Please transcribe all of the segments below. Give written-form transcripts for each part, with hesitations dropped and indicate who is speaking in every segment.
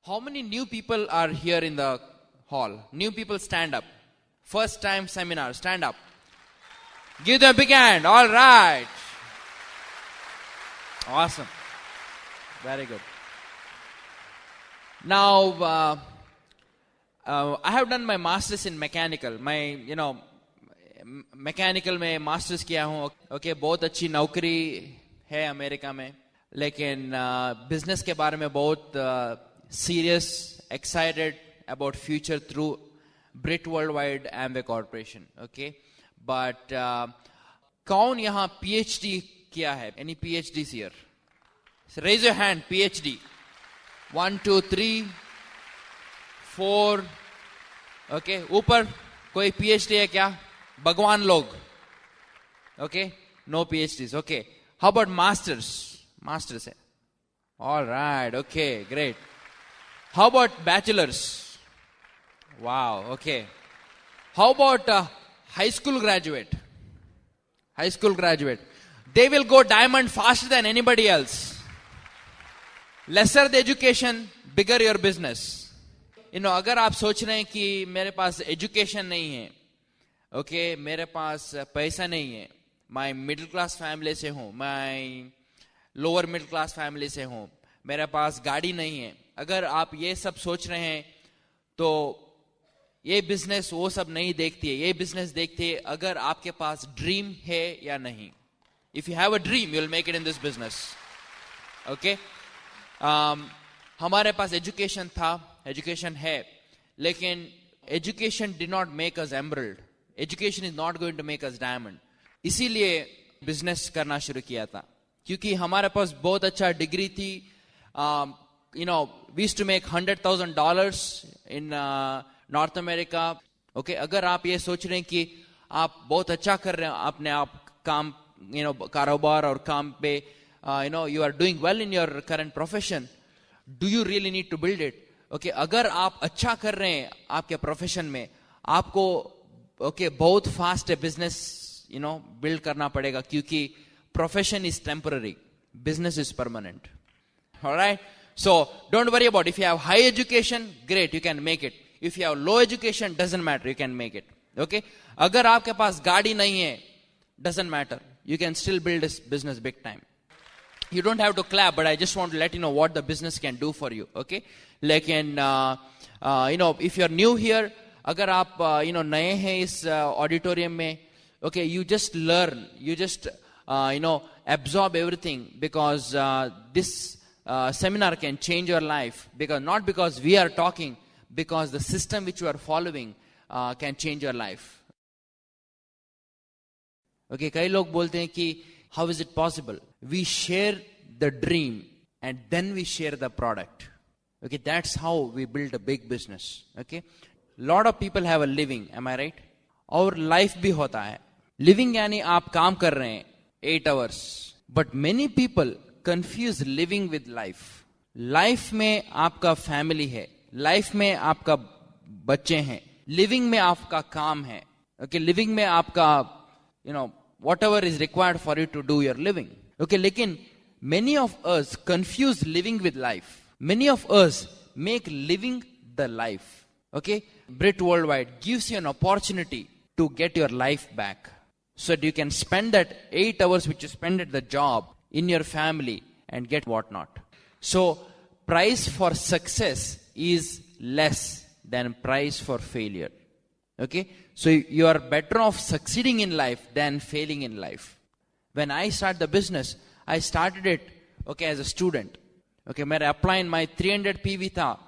Speaker 1: How many new people are here in the hall? New people, stand up. First time seminar, stand up. Give them a big hand. All right. Awesome. Very good. Now, I have done my masters in mechanical. Mechanical में masters किया हूँ. Okay, बहुत अच्छी नौकरी है America में, लेकिन business के बारे में बहुत serious, excited about future through Britt Worldwide Amway corporation. Okay, but कौन यहाँ पीएचडी किया है? Any PhD here? Raise your hand. PhD 1 2 3 4. Okay, ऊपर कोई पीएचडी है क्या? भगवान लोग. Okay, no PhDs. Okay, how about masters? Masters है. All right. Okay, great. How about bachelors? Wow. Okay, how about high school graduate? High school graduate, they will go diamond faster than anybody else. Lesser the education, bigger your business. अगर आप सोच रहे हैं कि मेरे पास education नहीं है, okay, मेरे पास पैसा नहीं है, मैं मिडिल क्लास फैमिली से हूं, मैं लोअर मिडिल क्लास फैमिली से हूं, मेरे पास गाड़ी नहीं है, अगर आप ये सब सोच रहे हैं तो ये बिजनेस वो सब नहीं देखती है. ये बिजनेस देखती है अगर आपके पास ड्रीम है या नहीं. If you have a dream, you'll make it in this business. Okay? हमारे पास एजुकेशन था, एजुकेशन है, लेकिन education did not make us emerald. Education is not going to make us diamond. इसीलिए बिजनेस करना शुरू किया था, क्योंकि हमारे पास बहुत अच्छा डिग्री थी. We used to make $100,000 in North America. Okay? अगर आप ये सोच रहे हैं कि आप बहुत अच्छा कर रहे हैं अपने आप काम, कारोबार और काम पे, you are doing well in your current profession, do you really need to build it? Okay, अगर आप अच्छा कर रहे हैं आपके प्रोफेशन में, आपको बहुत फास्ट है बिजनेस बिल्ड करना पड़ेगा, क्योंकि profession is temporary, business is permanent. Alright, so don't worry about. If you have high education, great, you can make it. If you have low education, doesn't matter, you can make it. Okay, अगर आपके पास गाड़ी नहीं है, doesn't matter, you can still build this business big time. You don't have to clap, but I just want to let you know what the business can do for you. Okay, लेकिन if you're new here, अगर आप नए हैं इस auditorium में, okay, you just learn, you just absorb everything, because this seminar can change your life, not because we are talking, because the system which you are following can change your life. Okay, कई लोग बोलते हैं कि how is it possible? We share the dream and then we share the product. Okay, that's how we build a big business. Okay, lot of people have a living, am I right? और life भी होता है. Living यानी आप काम कर रहे हैं 8 hours, but many people confuse living with life. Life में आपका family है, life में आपका बच्चे हैं, living में आपका काम है. Okay, living में आपका whatever is required for you to do your living. Okay, lekin many of us confuse living with life. Many of us make living the life. Okay, Brit Worldwide gives you an opportunity to get your life back, so that you can spend that 8 hours which you spend at the job in your family and get whatnot. So price for success is less than price for failure. Okay, so you are better off succeeding in life than failing in life. When I started the business, I started it as a student. Okay, मेरा upline, my 300 PV था,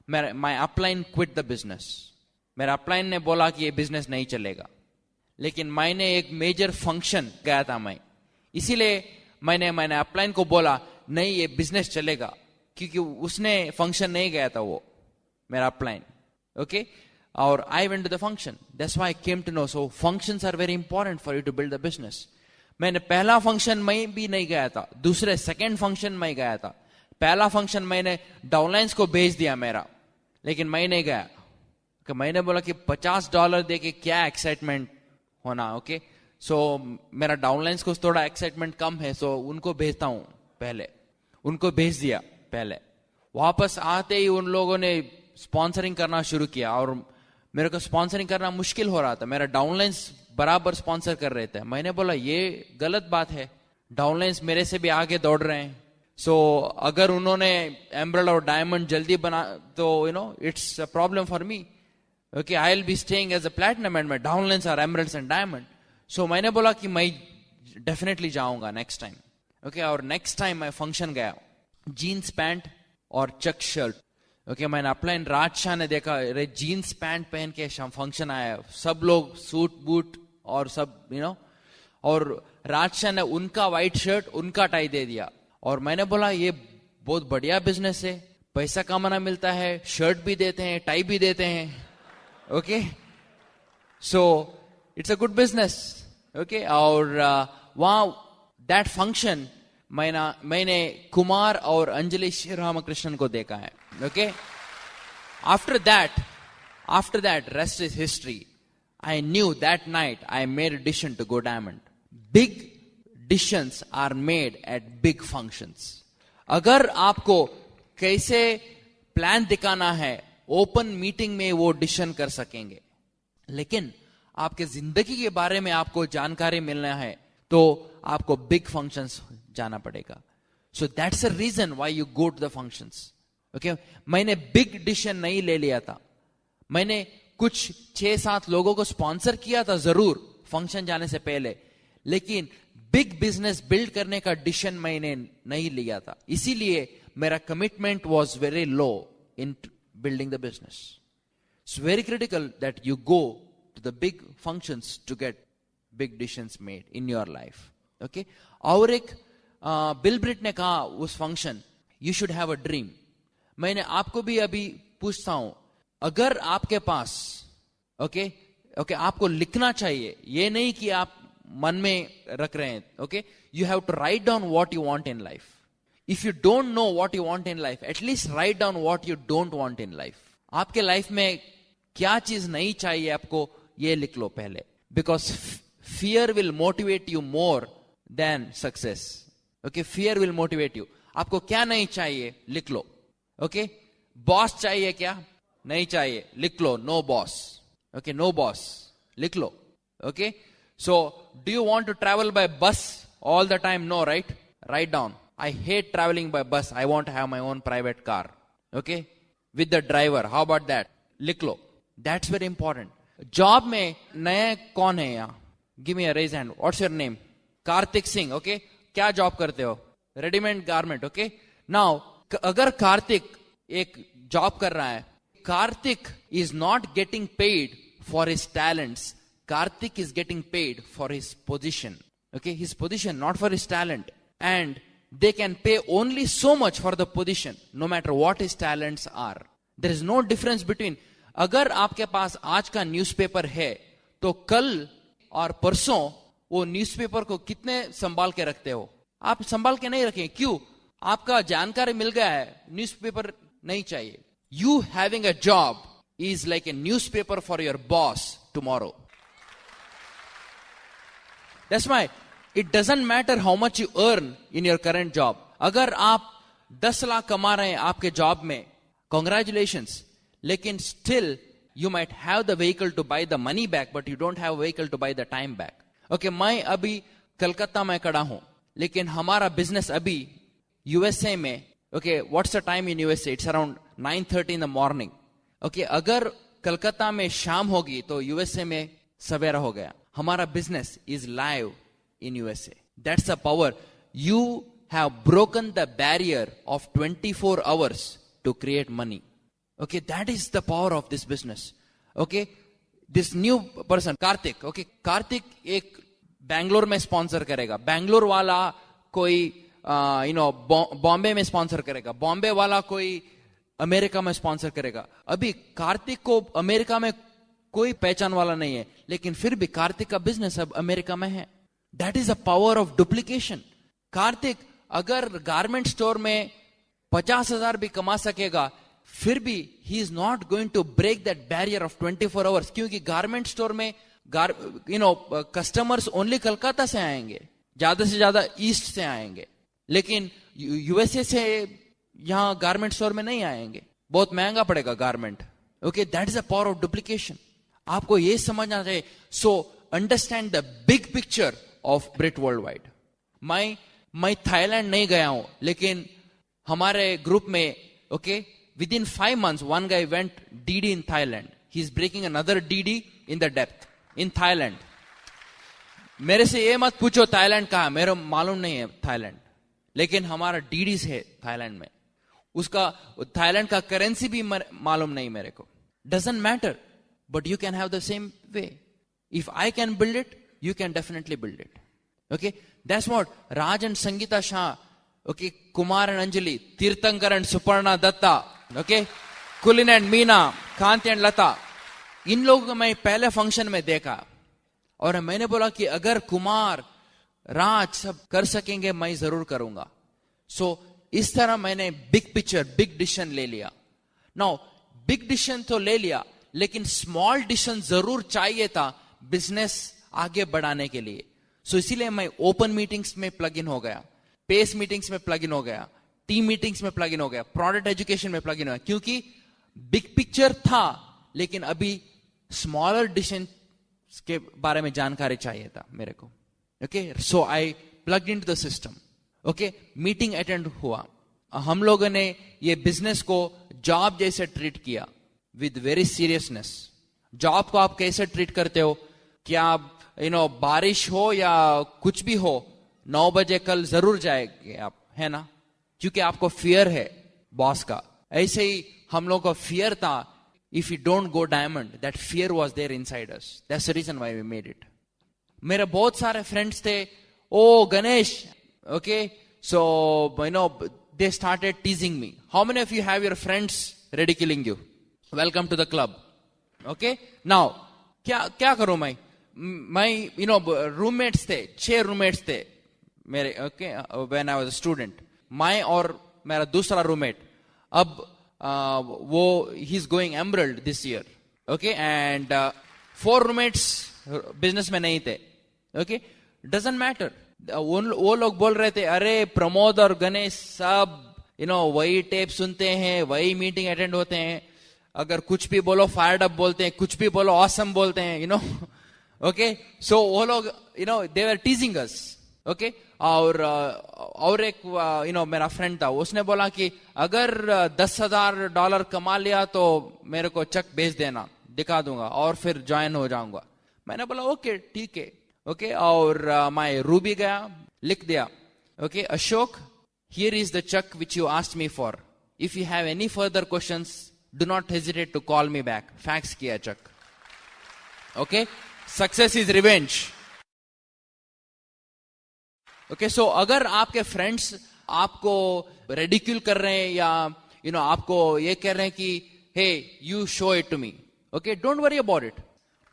Speaker 1: my upline quit the business. मेरा upline ने बोला कि ये business नहीं चलेगा, लेकिन मैंने एक major function गया था मैं, इसीलिए मैंने upline को बोला नहीं ये business चलेगा, क्योंकि उसने function नहीं गया था वो मेरा upline. Okay, or I went to the function. That's why I came to know. So functions are very important for you to build a business. मैंने पहला फंक्शन में भी नहीं गया था, दूसरे सेकंड फंक्शन में गया था. पहला फंक्शन मैंने डाउनलाइंस को भेज दिया मेरा, लेकिन मैं नहीं गया. मैंने बोला कि $50 दे के क्या एक्साइटमेंट होना. ओके, सो मेरा डाउनलाइंस को थोड़ा एक्साइटमेंट कम है, सो उनको भेजता हूं पहले. उनको भेज दिया पहले. वापस आते ही उन लोगों ने स्पॉन्सरिंग करना शुरू किया और मेरे को स्पॉन्सरिंग करना मुश्किल हो रहा था. मेरा डाउनलाइंस बराबर स्पॉन्सर कर रहे थे. मैंने बोला ये गलत बात है, डाउनलाइंस मेरे से भी आगे दौड़ रहे हैं. सो अगर उन्होंने एमरल्ड और डायमंड जल्दी बना तो it's a problem for me. Okay, I will be staying as a platinum and my downlines are emeralds and diamond. So मैंने बोला कि मैं डेफिनेटली जाऊंगा नेक्स्ट टाइम. ओके, और नेक्स्ट टाइम मैं फंक्शन गया, जीन्स पैंट और चेक शर्ट. ओके, मैंने अपलाइन राजशाह ने देखा, अरे जीन्स पैंट पहन के फंक्शन आया, सब लोग सूट बूट और सब और राजशाह ने उनका व्हाइट शर्ट उनका टाई दे दिया. और मैंने बोला ये बहुत बढ़िया बिजनेस है, पैसा कमाना मिलता है, शर्ट भी देते हैं, टाई भी देते हैं. Okay, so it's a good business. Okay, और वहां दैट फंक्शन मैंने कुमार और अंजलि श्री रामकृष्णन को देखा है. Okay, after that rest is history. I knew that night I made a decision to go diamond. Big decisions are made at big functions. अगर आपको कैसे प्लान दिखाना है, ओपन मीटिंग में वो डिसीजन कर सकेंगे. लेकिन आपके जिंदगी के बारे में आपको जानकारी मिलना है तो आपको बिग फंक्शंस जाना पड़ेगा. So that's a reason why you go to the functions. Okay, मैंने बिग डिसीजन नहीं ले लिया था. मैंने कुछ 6-7 लोगों को स्पॉन्सर किया था जरूर फंक्शन जाने से पहले, लेकिन बिग बिजनेस बिल्ड करने का डिसीजन मैंने नहीं लिया था. इसीलिए मेरा commitment was very low in building the business. It's very critical that you go to the big functions to get big decisions made in your life. Okay, और एक बिल ब्रिट ने कहा उस function, you should have a dream. मैंने आपको भी अभी पूछता हूं, अगर आपके पास ओके आपको लिखना चाहिए, ये नहीं कि आप मन में रख रहे हैं. Okay, you have to write down what you want in life. If you don't know what you want in life, at least write down what you don't want in life. आपके लाइफ में क्या चीज नहीं चाहिए आपको, ये लिख लो पहले. Because fear will motivate you more than success. Okay, fear will motivate you. आपको क्या नहीं चाहिए लिख लो. ओके, बॉस चाहिए क्या, नहीं चाहिए, लिख लो, no boss. Okay, no boss लिख लो. Okay, so do you want to travel by bus all the time? No, right? Right down, I hate travelling by bus, I want to have my own private car. Okay, with the driver, how about that? लिख लो. That's very important. Job में नए कौन है यहां? Give me a raise hand. What's your name? Kartik Singh. Okay, क्या job करते हो? Readymade garment. ओके, नाउ अगर कार्तिक एक जॉब कर रहा है, Karthik is not getting paid for his talents. Karthik is getting paid for his position. Okay, his position, not for his talent. And they can pay only so much for the position, no matter what his talents are. There is no difference between. अगर आपके पास आज का newspaper है तो कल और परसों वो न्यूज़पेपर को कितने संभाल के रखते हो? आप संभाल के नहीं रखें. क्यों? आपका जानकारी मिल गया है, न्यूज़पेपर नहीं चाहिए. You having a job is like a newspaper for your boss tomorrow. That's why it doesn't matter how much you earn in your current job. अगर आप 10 लाख कमा रहे हैं आपके जॉब में, congratulations. लेकिन still you might have the vehicle to buy the money back, but you don't have a vehicle to buy the time back. Okay, मैं अभी कलकत्ता में खड़ा हूं, लेकिन हमारा बिजनेस अभी यूएसए में. Okay, what's the time in USA? It's around 9:30 in the morning. Okay, अगर कलकत्ता में शाम होगी तो यूएसए में सवेरा हो गया. हमारा business is live in USA. That's the power. You have broken the barrier of 24 hours to create money. Okay, that is the power of this business. Okay, this new person Karthik. Okay, Karthik एक बैंगलोर में sponsor करेगा, बैंगलोर वाला कोई बॉम्बे में sponsor करेगा, बॉम्बे वाला कोई America में स्पॉन्सर करेगा. अभी कार्तिक को अमेरिका में कोई पहचान वाला नहीं है, लेकिन फिर भी कार्तिक का बिजनेस अब अमेरिका में है. That is a power of duplication. Kartik अगर गारमेंट स्टोर में 50,000 भी कमा सकेगा, फिर भी he is not going to break that barrier of 24 hours. क्योंकि गारमेंट स्टोर में कस्टमर्स ओनली कलकत्ता से आएंगे, ज्यादा से ज्यादा ईस्ट से आएंगे, लेकिन यूएसए से यहाँ गारमेंट स्टोर में नहीं आएंगे, बहुत महंगा पड़ेगा garment. Okay, that is a power of duplication. आपको ये समझना चाहिए. So understand the big picture of Britt Worldwide. मैं थाईलैंड नहीं गया हूं, लेकिन हमारे ग्रुप में okay within 5 months one guy went DD in Thailand. He's breaking another DD in the depth in Thailand. मेरे से ये मत पूछो थाईलैंड कहाँ है, मेरे मालूम नहीं है थाईलैंड, लेकिन हमारा डीडीज है थाईलैंड में. उसका थाईलैंड का करेंसी भी मालूम नहीं मेरे को. Doesn't matter, but you can have the same way. If I can build it, you can definitely build it. Okay, that's what Raj and Sangeeta Shah, okay, Kumar and Anjali, Tirthankar and Suparna Dutta, okay, Kulin and Meena, Kanti and Lata, इन लोगों को मैं पहले फंक्शन में देखा और मैंने बोला कि अगर कुमार राज सब कर सकेंगे मैं जरूर करूंगा. सो इस तरह मैंने बिग पिक्चर, बिग डिसीजन ले लिया. नाउ बिग डिसीजन तो ले लिया, लेकिन स्मॉल डिसीजन जरूर चाहिए था बिजनेस आगे बढ़ाने के लिए. सो इसीलिए मैं ओपन मीटिंग्स में प्लग इन हो गया, पेस मीटिंग्स में प्लग इन हो गया, टीम मीटिंग्स में प्लग इन हो गया, प्रोडक्ट एजुकेशन में प्लग इन हो गया, क्योंकि बिग पिक्चर था लेकिन अभी स्मॉलर डिसीजन के बारे में जानकारी चाहिए था मेरे को. Okay, so I plugged into the system. Okay, meeting attend हुआ. हम लोगों ने ये बिजनेस को जॉब जैसे ट्रीट किया विद वेरी सीरियसनेस. जॉब को आप कैसे ट्रीट करते हो, क्या बारिश हो या कुछ भी हो, 9 बजे कल जरूर जाएंगे आप, है ना, क्योंकि आपको फियर है बॉस का. ऐसे ही हम लोग को फियर था. If we don't go diamond, that fear was there inside us. That's the reason why we made it. मेरे बहुत सारे friends थे, oh Ganesh, okay, so they started teasing me. How many of you have your friends ridiculing you? Welcome to the club. Okay, now क्या करूं मैं roommates थे, 6 roommates थे मेरे. Okay, when I was a student, मैं और मेरा दूसरा roommate. अब वो he's going emerald this year. Okay, and 4 roommates business में नहीं थे. Okay, doesn't matter. वो लोग बोल रहे थे, अरे प्रमोद और गणेश सब वही टेप सुनते हैं, वही मीटिंग अटेंड होते हैं, अगर कुछ भी बोलो फायर्ड अप बोलते हैं, कुछ भी बोलो ऑसम बोलते हैं, ओके. सो वो लोग they were teasing us. Okay, और एक मेरा फ्रेंड था, उसने बोला कि अगर $10,000 कमा लिया तो मेरे को चेक भेज देना, दिखा दूंगा और फिर ज्वाइन हो जाऊंगा. मैंने बोला ओके ठीक है. ओके, और मैं रूबी गया, लिख दिया, okay, Ashok, here is the cheque which you asked me for. If you have any further questions, do not hesitate to call me back. Fax किया cheque. Okay, success is revenge. Okay, so अगर आपके friends आपको ridicule कर रहे हैं या आपको ये कह रहे हैं कि hey you show it to me, okay, don't worry about it,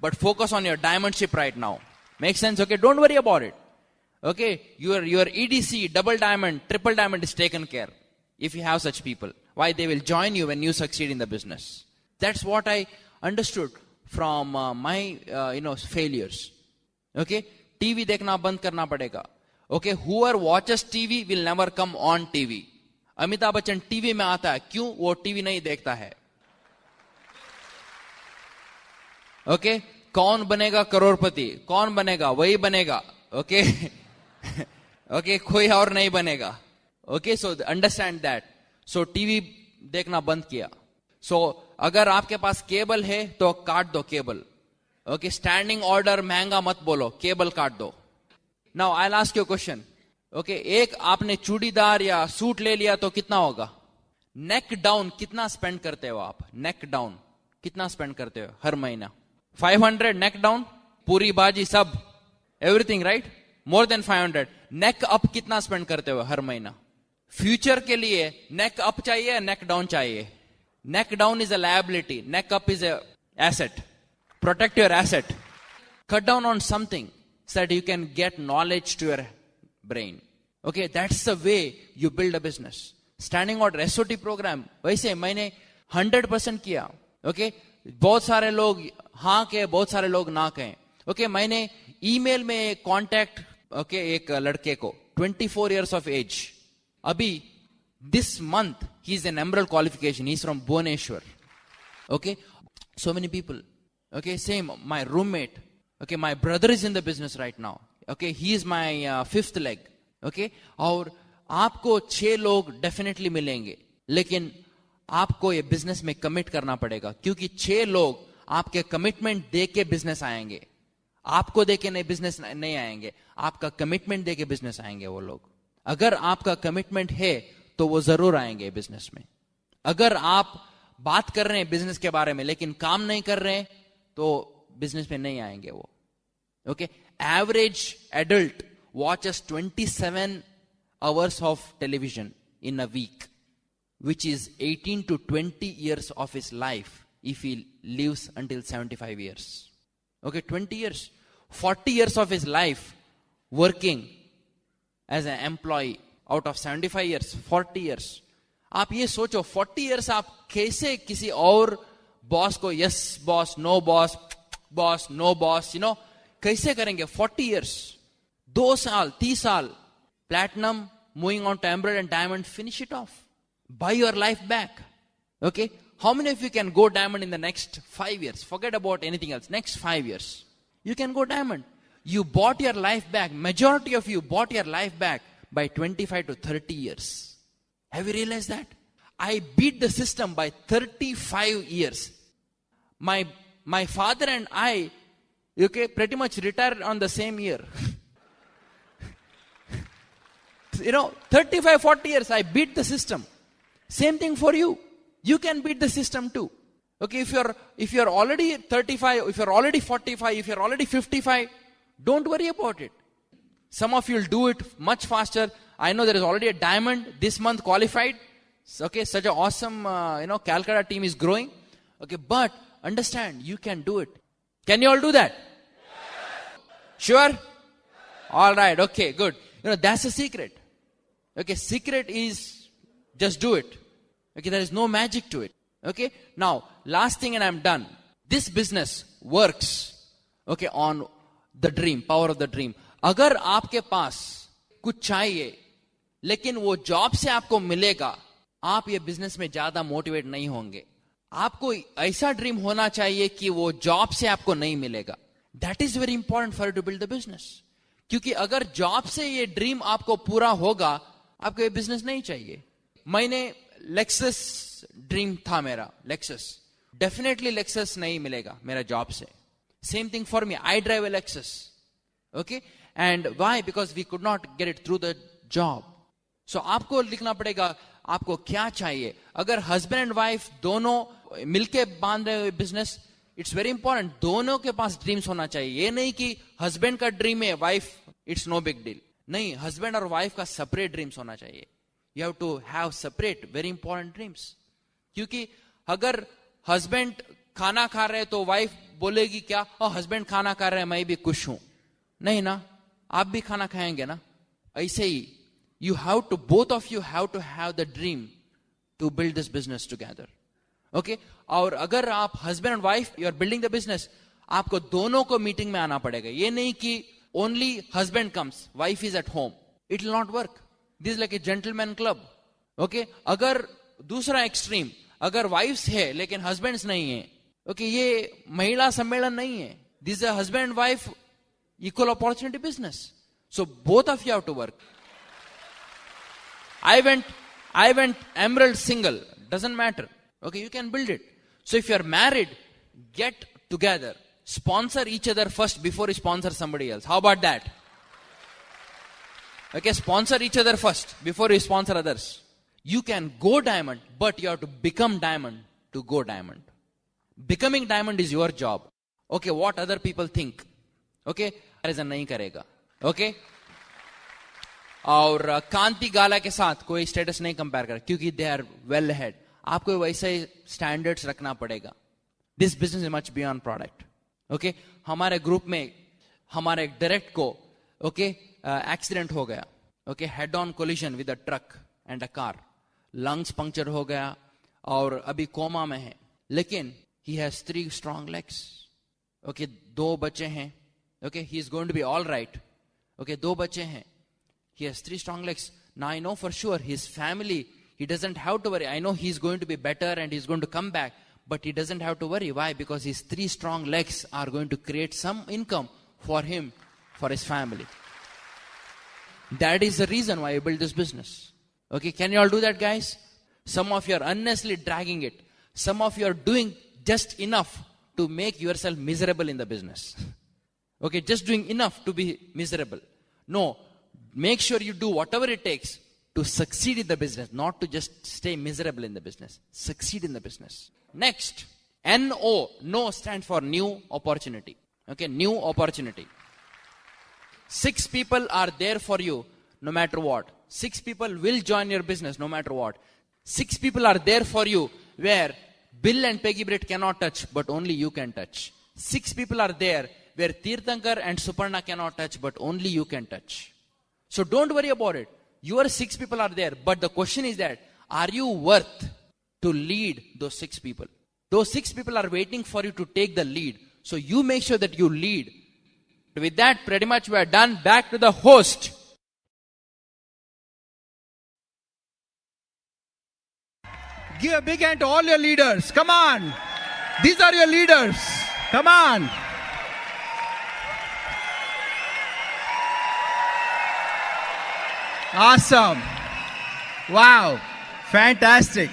Speaker 1: but focus on your diamondship right now. Make sense? Okay, don't worry about it. Okay, your EDC, double diamond, triple diamond is taken care. If you have such people, why they will join you when you succeed in the business. That's what I understood from my failures. Okay, TV देखना बंद करना पड़ेगा. Okay, whoever watches TV will never come on TV. Amitabh Bachchan TV में आता है, क्यों? वो TV नहीं देखता है. ओके, कौन बनेगा करोड़पति? कौन बनेगा? वही बनेगा. ओके, ओके, कोई और नहीं बनेगा. Okay, so understand that. So TV देखना बंद किया. सो अगर आपके पास केबल है तो काट दो केबल. ओके, स्टैंडिंग ऑर्डर महंगा मत बोलो, केबल काट दो. Now I will ask you question. Okay, एक आपने चूड़ीदार या सूट ले लिया तो कितना होगा? नेक डाउन कितना स्पेंड करते हो आप? नेक डाउन कितना स्पेंड करते हो हर महीना? 500 नेक डाउन, पूरी बाजी सब, एवरीथिंग, राइट? More than 500. नेक अप कितना स्पेंड करते हो हर महीना? फ्यूचर के लिए नेक अप चाहिए, नेक डाउन चाहिए? Neck down is a liability, neck up is an asset. Protect your asset. Cut down on something so that you can get knowledge to your brain. Okay, that's the way you build a business. Standing order, SOT program, वैसे मैंने 100% किया. Okay, बहुत सारे लोग हाँ कहे, बहुत सारे लोग ना कहें. Okay, मैंने ईमेल में कांटेक्ट, okay, एक लड़के को 24 years of age, अभी this month He's an emerald qualification. He's from Bhubaneswar. Okay. So many people. Okay. Same. My roommate. Okay. My brother is in the business right now. Okay. He is my fifth leg. Okay. और आपको 6 लोग definitely मिलेंगे, लेकिन आपको ये business में commit करना पड़ेगा, क्योंकि 6 लोग आपके कमिटमेंट दे के बिजनेस आएंगे. आपको दे के नहीं बिजनेस नहीं आएंगे, आपका कमिटमेंट दे के बिजनेस आएंगे वो लोग. अगर आपका कमिटमेंट है तो वो जरूर आएंगे बिजनेस में. अगर आप बात कर रहे हैं बिजनेस के बारे में लेकिन काम नहीं कर रहे हैं तो बिजनेस में नहीं आएंगे वो. Okay. Average adult watches 27 hours of television in a week, which is 18 to 20 years of his life if he lives until 75 years. Okay, 20 years. 40 years of his life working as an employee out of 75 years, 40 years. आप ये सोचो 40 years आप कैसे किसी और boss को yes boss, no boss, boss, no boss, कैसे करेंगे 40 years? 2 साल, 3 साल, platinum, moving on to emerald and diamond, finish it off. Buy your life back. Okay? How many of you can go diamond in the next 5 years? Forget about anything else. Next 5 years. You can go diamond. You bought your life back. Majority of you bought your life back by 25 to 30 years. Have you realized that? I beat the system by 35 years. My father and I, okay, pretty much retired on the same year. 35, 40 years, I beat the system. Same thing for you. You can beat the system too. Okay, if you're already 35, if you're already 45, if you're already 55, don't worry about it. Some of you will do it much faster. I know there is already a diamond this month qualified. Okay, such an awesome, Calcutta team is growing. Okay, but understand, you can do it. Can you all do that? Yes. Sure? Yes. All right, okay, good. That's the secret. Okay, secret is just do it. Okay, there is no magic to it. Okay, now, last thing and I'm done. This business works, okay, on the dream, power of the dream. अगर आपके पास कुछ चाहिए, लेकिन वो job से आपको मिलेगा, आप ये बिजनेस में ज्यादा मोटिवेट नहीं होंगे. आपको ऐसा ड्रीम होना चाहिए कि वो जॉब से आपको नहीं मिलेगा. That is very important for you to build the business. क्योंकि अगर जॉब से ये ड्रीम आपको पूरा होगा, आपको ये बिजनेस नहीं चाहिए. मैंने लेक्सस ड्रीम था मेरा, लेक्सस. डेफिनेटली लेक्सस नहीं मिलेगा मेरा जॉब से. Same thing for me, I drive a Lexus. Okay, and why? Because we could not get it through the job. So आपको लिखना पड़ेगा आपको क्या चाहिए. अगर हस्बैंड एंड वाइफ दोनों मिलके बांध रहे बिजनेस, इट्स वेरी इंपॉर्टेंट दोनों के पास ड्रीम्स होना चाहिए. ये नहीं कि हस्बैंड का ड्रीम है, wife it's no big deal. नहीं, हस्बैंड और वाइफ का सेपरेट ड्रीम्स होना चाहिए. You have to have separate very important dreams. क्योंकि अगर हस्बैंड खाना खा रहे तो वाइफ बोलेगी क्या, हस्बैंड खाना खा रहे हैं मैं भी खुश हूं. नहीं ना, आप भी खाना खाएंगे ना. ऐसे ही you have to, both of you have to have the dream to build this business together. Okay? और अगर आप husband and wife, you are building the business, आपको दोनों को मीटिंग में आना पड़ेगा. ये नहीं कि only husband comes, wife is at home. It will not work. This is like a gentleman club. Okay? अगर दूसरा एक्सट्रीम, अगर wives है लेकिन husbands नहीं है, okay, ये महिला सम्मेलन नहीं है. This is a husband and wife equal opportunity business. So both of you have to work. I went emerald single. Doesn't matter. Okay, you can build it. So if you are married, get together. Sponsor each other first before you sponsor somebody else. How about that? Okay, sponsor each other first before you sponsor others. You can go diamond, but you have to become diamond to go diamond. Becoming diamond is your job. Okay, what other people think? Okay, comparison नहीं करेगा. Okay? और कांति गाला के साथ कोई status नहीं compare कर, क्योंकि they are well head. आपको वैसे ही स्टैंडर्ड्स रखना पड़ेगा. This business is much beyond product. Okay, हमारे ग्रुप में हमारे एक डायरेक्ट को ओके एक्सीडेंट हो गया. Okay, head on collision with a truck and a car. Lungs puncture हो गया और अभी कोमा में है, लेकिन he has 3 strong legs. Okay, 2 बच्चे हैं. Okay, he is going to be all right. Okay, 2 बच्चे हैं. He has 3 strong legs. Now I know for sure his family He doesn't have to worry. I know he's going to be better and he's going to come back, but he doesn't have to worry. Why? Because his 3 strong legs are going to create some income for him, for his family. That is the reason why I built this business. Okay, can you all do that, guys? Some of you are unnecessarily dragging it. Some of you are doing just enough to make yourself miserable in the business. Okay, just doing enough to be miserable. No, make sure you do whatever it takes to succeed in the business, not to just stay miserable in the business. Succeed in the business. Next, NO. No stands for new opportunity. Okay, new opportunity. 6 people are there for you no matter what. 6 people will join your business no matter what. 6 people are there for you where Bill and Peggy Britt cannot touch, but only you can touch. 6 people are there where Tirthankar and Suparna cannot touch, but only you can touch. So don't worry about it. Your 6 people are there, but the question is that, are you worth to lead those 6 people? Those 6 people are waiting for you to take the lead. So you make sure that you lead. With that, pretty much we are done. Back to the host.
Speaker 2: Give a big hand to all your leaders. Come on. These are your leaders. Come on. Awesome. Wow. Fantastic.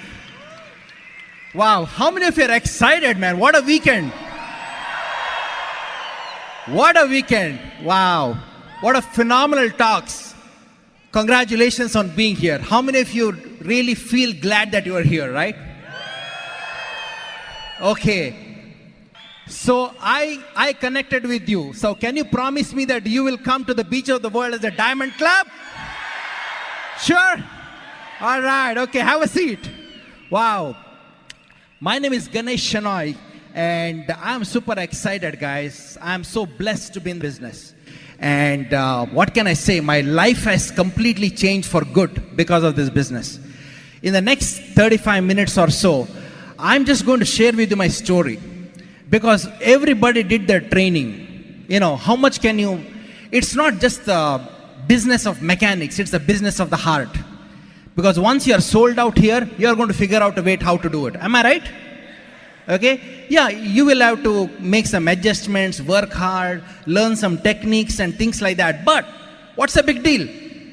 Speaker 2: Wow. How many of you are excited, man? What a weekend. What a weekend. Wow. What a phenomenal talks. Congratulations on being here. How many of you really feel glad that you are here, right? Okay. So I connected with you. So can you promise me that you will come to the beach of the world as a Diamond Club? Sure? All right. Okay. Have a seat. Wow. My name is Ganesh Shenoy, and I'm super excited, guys. I'm so blessed to be in business. And what can I say? My life has completely changed for good because of this business. In the next 35 minutes or so, I'm just going to share with you my story. Because everybody did their training. You know, how much can you... It's not just the business of mechanics, it's the business of the heart. Because once you are sold out here, you are going to figure out a way how to do it. Am I right? Okay? Yeah, you will have to make some adjustments, work hard, learn some techniques and things like that. But what's the big deal?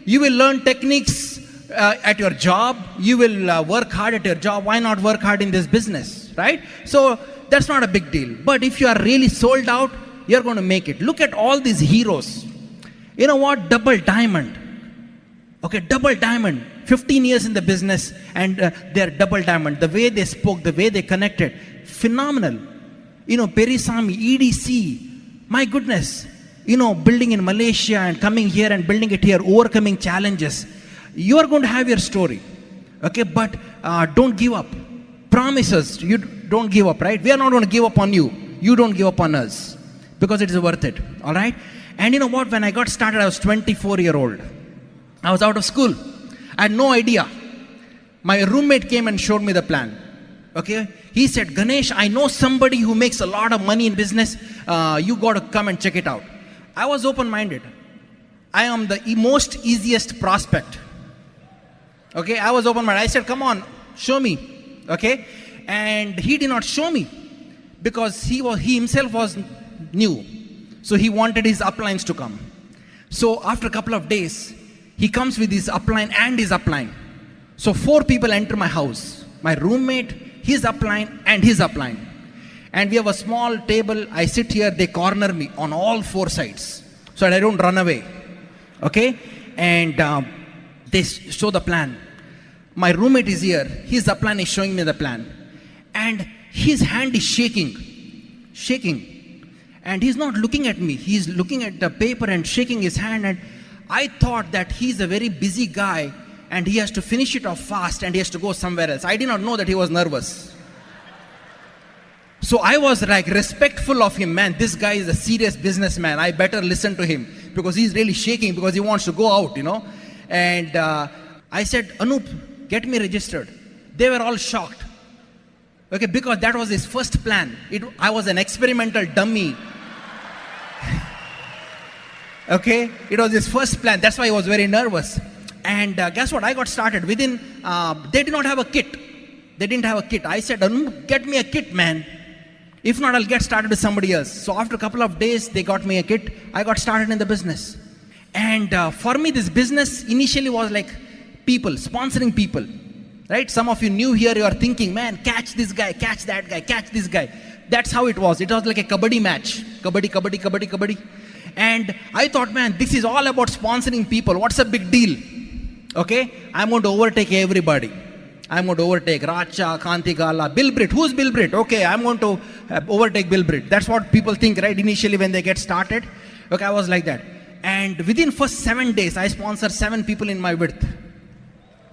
Speaker 2: You will learn techniques at your job. You will work hard at your job. Why not work hard in this business? Right? So that's not a big deal. But if you are really sold out, you're going to make it. Look at all these heroes. You know what? Double diamond. Okay, double diamond. 15 years in the business and they're double diamond. The way they spoke, the way they connected, phenomenal. You know, Perisami, EDC, my goodness. You know, building in Malaysia and coming here and building it here, overcoming challenges. You are going to have your story. Okay, but don't give up. Promises, you don't give up, right? We are not going to give up on you. You don't give up on us. Because it is worth it, all right? And you know what? When I got started, I was 24-year-old. I was out of school. I had no idea. My roommate came and showed me the plan. Okay? He said, Ganesh, I know somebody who makes a lot of money in business. You got to come and check it out. I was open-minded. I am the most easiest prospect. Okay? I was open-minded. I said, come on, show me. Okay? And he did not show me because he himself was new. So he wanted his uplines to come. So after a couple of days, he comes with his upline and his upline. So 4 people enter my house. My roommate, his upline and his upline. And we have a small table. I sit here, they corner me on all 4 sides so that I don't run away. Okay? And they show the plan. My roommate is here. His upline is showing me the plan. And his hand is shaking. And he's not looking at me. He's looking at the paper and shaking his hand. And I thought that he's a very busy guy and he has to finish it off fast and he has to go somewhere else. I did not know that he was nervous. So I was like respectful of him. Man, this guy is a serious businessman. I better listen to him because he's really shaking because he wants to go out, you know. And I said, Anup, get me registered. They were all shocked. Okay, because that was his first plan. I was an experimental dummy. Okay, it was his first plan. That's why he was very nervous. And And guess what? I got started. They did not have a kit. They didn't have a kit. I said, get me a kit, man. If not, I'll get started with somebody else. So after a couple of days, they got me a kit. I got started in the business. And for me, this business initially was like people, sponsoring people. Right? Some of you new here, you are thinking, man, catch this guy, catch that guy, catch this guy. That's how it was. It was like a kabaddi match. Kabaddi. And I thought, man, this is all about sponsoring people. What's a big deal? Okay? I'm going to overtake everybody. I'm going to overtake Racha, Kantigala, Bill Britt. Who's Bill Britt? Okay, I'm going to overtake Bill Britt. That's what people think, right? Initially when they get started. Okay, I was like that. And within first 7 days, I sponsored 7 people in my width.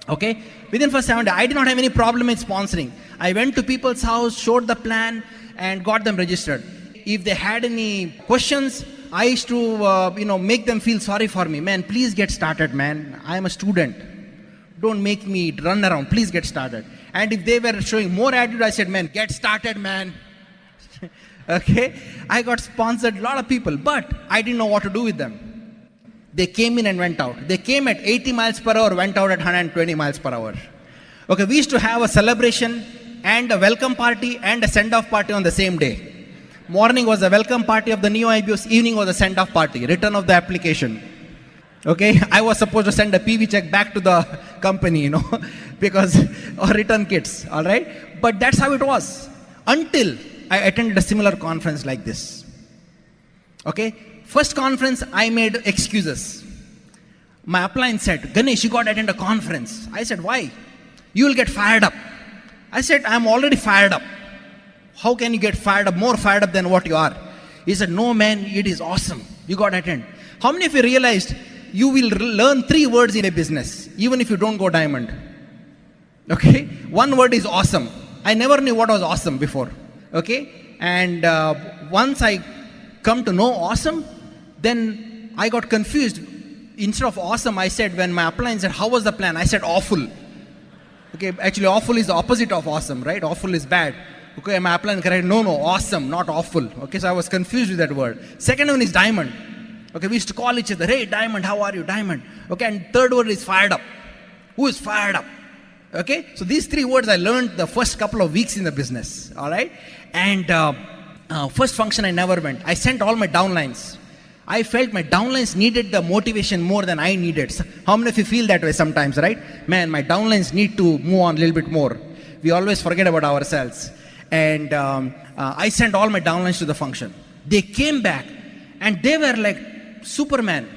Speaker 2: Okay? Within first 7 days, I did not have any problem in sponsoring. I went to people's house, showed the plan, and got them registered. If they had any questions, I used to, make them feel sorry for me. Man, please get started, man. I am a student. Don't make me run around. Please get started. And if they were showing more attitude, I said, man, get started, man. Okay? I got sponsored a lot of people, but I didn't know what to do with them. They came in and went out. They came at 80 miles per hour, went out at 120 miles per hour. Okay, we used to have a celebration and a welcome party and a send-off party on the same day. Morning was the welcome party of the new IBOs, evening was the send-off party, return of the application. Okay, I was supposed to send a PV check back to the company, because, or return kits, all right? But that's how it was, until I attended a similar conference like this. Okay, first conference, I made excuses. My upline said, Ganesh, you got to attend a conference. I said, why? You will get fired up. I said, I'm already fired up. How can you get fired up, more fired up than what you are? He said, no man, it is awesome. You got to attend. How many of you realized you will learn 3 words in a business, even if you don't go diamond? Okay? One word is awesome. I never knew what was awesome before. Okay? And once I come to know awesome, then I got confused. Instead of awesome, I said, when my upline said, how was the plan? I said, awful. Okay, actually awful is the opposite of awesome, right? Awful is bad. Okay, my upline correct? No, awesome, not awful. Okay, so I was confused with that word. Second one is diamond. Okay, we used to call each other, hey, diamond, how are you, diamond? Okay, and third word is fired up. Who is fired up? Okay, so these 3 words I learned the first couple of weeks in the business, all right? And first function I never went. I sent all my downlines. I felt my downlines needed the motivation more than I needed. How many of you feel that way sometimes, right? Man, my downlines need to move on a little bit more. We always forget about ourselves. And I sent all my downlines to the function. They came back and they were like Superman.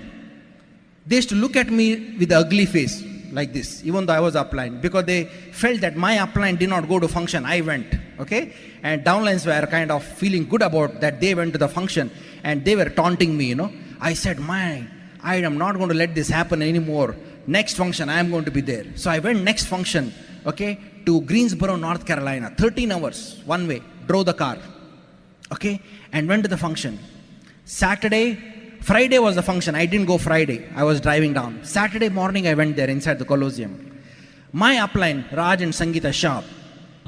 Speaker 2: They used to look at me with an ugly face like this, even though I was upline, because they felt that my upline did not go to function, I went. Okay? And downlines were kind of feeling good about that they went to the function, and they were taunting me, I said, I am not going to let this happen anymore. Next function, I am going to be there. So I went next function, okay, to Greensboro, North Carolina, 13 hours, one way, drove the car, okay, and went to the function. Friday was the function. I didn't go Friday. I was driving down. Saturday morning, I went there inside the Colosseum. My upline, Raj and Sangeeta Shah,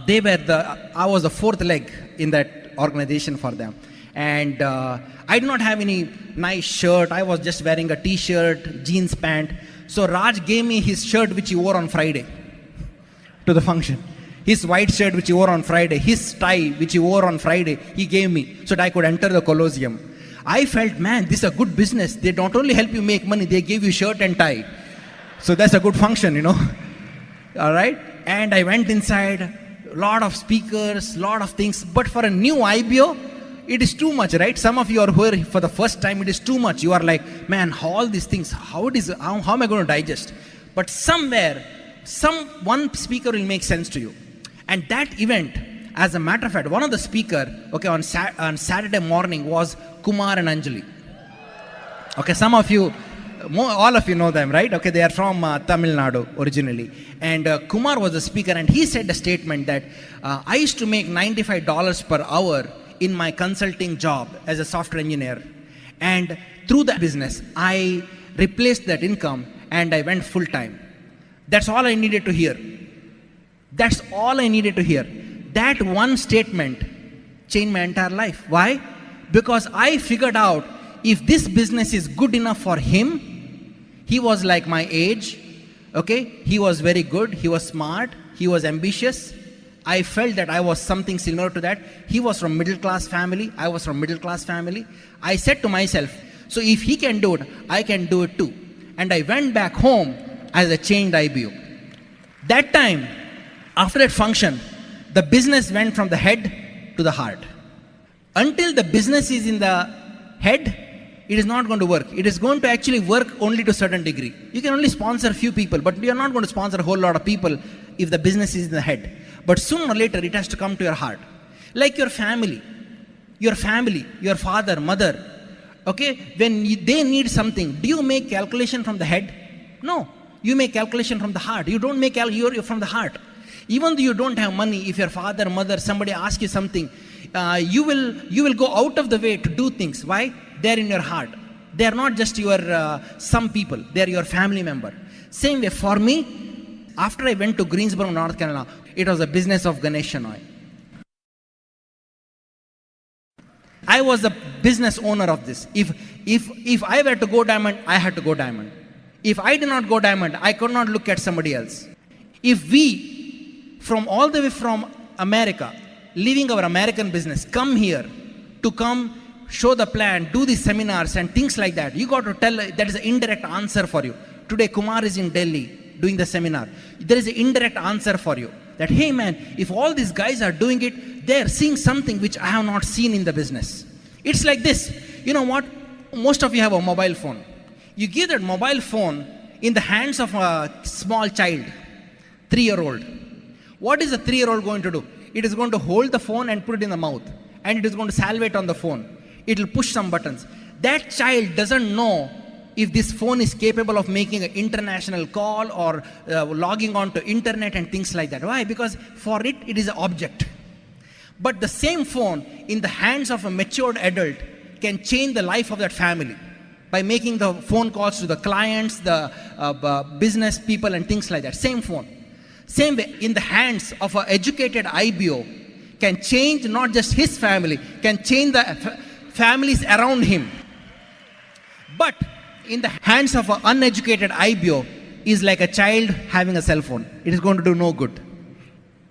Speaker 2: I was the 4th leg in that organization for them. And I did not have any nice shirt. I was just wearing a t-shirt, jeans pant. So Raj gave me his shirt which he wore on Friday to the function. His white shirt which he wore on Friday, his tie which he wore on Friday, he gave me so that I could enter the Colosseum. I felt, man, this is a good business. They not only help you make money, they give you shirt and tie. So that's a good function, All right? And I went inside, a lot of speakers, lot of things. But for a new IBO, it is too much, right? Some of you are here for the first time, it is too much. You are like, man, all these things, how am I going to digest? But somewhere, one speaker will make sense to you. And that event, as a matter of fact, one of the speaker, okay, on Saturday morning was Kumar and Anjali. Okay, some of you, all of you know them, right? Okay, they are from Tamil Nadu originally. And Kumar was the speaker, and he said a statement that I used to make $95 per hour in my consulting job as a software engineer. And through that business, I replaced that income and I went full time. That's all I needed to hear. That's all I needed to hear. That one statement changed my entire life. Why? Because I figured out if this business is good enough for him, he was like my age, Okay, he was very good, he was smart, he was ambitious. I felt that I was something similar to that. He was from middle class family, I was from middle class family. I said to myself, so if he can do it, I can do it too. And I went back home as a changed IBO. That time, after that function, the business went from the head to the heart. Until the business is in the head, it is not going to work. It is going to actually work only to a certain degree. You can only sponsor a few people, but you are not going to sponsor a whole lot of people if the business is in the head. But sooner or later, it has to come to your heart. Like your family, your father, mother. Okay, when they need something, do you make calculation from the head? No, you make calculation from the heart. You don't make you're from the heart. Even though you don't have money, if your father, mother, somebody asks you something, you will go out of the way to do things. Why? They're in your heart. They are not just your some people. They are your family member. Same way for me, after I went to Greensboro, North Carolina, it was a business of Ganesh Shenoy. I was the business owner of this. If I were to go diamond, I had to go diamond. If I did not go diamond, I could not look at somebody else. If we, from all the way from America, leaving our American business, come here to come show the plan, do these seminars and things like that, you got to tell, that is an indirect answer for you. Today Kumar is in Delhi doing the seminar. There is an indirect answer for you. That, hey man, if all these guys are doing it, they are seeing something which I have not seen in the business. It's like this. You know what? Most of you have a mobile phone. You give that mobile phone in the hands of a small child, 3-year-old. What is a 3-year-old going to do? It is going to hold the phone and put it in the mouth. And it is going to salivate on the phone. It will push some buttons. That child doesn't know if this phone is capable of making an international call or logging on to internet and things like that. Why? Because for it, it is an object. But the same phone in the hands of a matured adult can change the life of that family by making the phone calls to the clients, the business people and things like that. Same phone. Same way, in the hands of an educated IBO can change not just his family, can change the families around him. But in the hands of an uneducated IBO is like a child having a cell phone. It is going to do no good.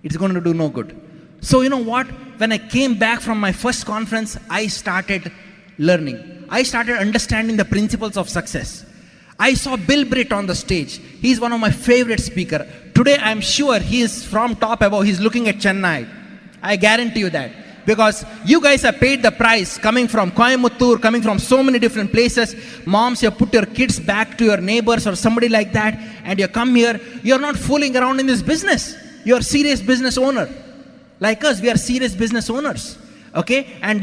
Speaker 2: It's going to do no good. So you know what? When I came back from my first conference, I started learning. I started understanding the principles of success. I saw Bill Britt on the stage. He's one of my favorite speakers. Today I'm sure he is from top above. He's looking at Chennai. I guarantee you that. Because you guys have paid the price coming from Coimbatore, coming from so many different places. Moms, you have put your kids back to your neighbors or somebody like that, and you come here. You're not fooling around in this business. You're a serious business owner. Like us, we are serious business owners. Okay? And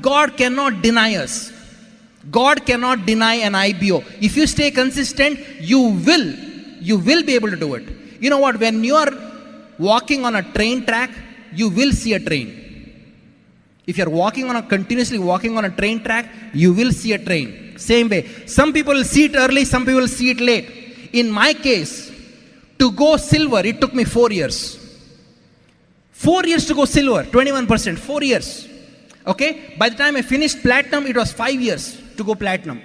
Speaker 2: God cannot deny us. God cannot deny an IBO. If you stay consistent, you will be able to do it. You know what? When you are walking on a train track, you will see a train. If you're continuously walking on a train track, you will see a train. Same way. Some people will see it early, some people will see it late. In my case, to go silver, it took me 4 years. 4 years to go silver, 21%, 4 years. Okay? By the time I finished platinum, it was 5 years to go platinum.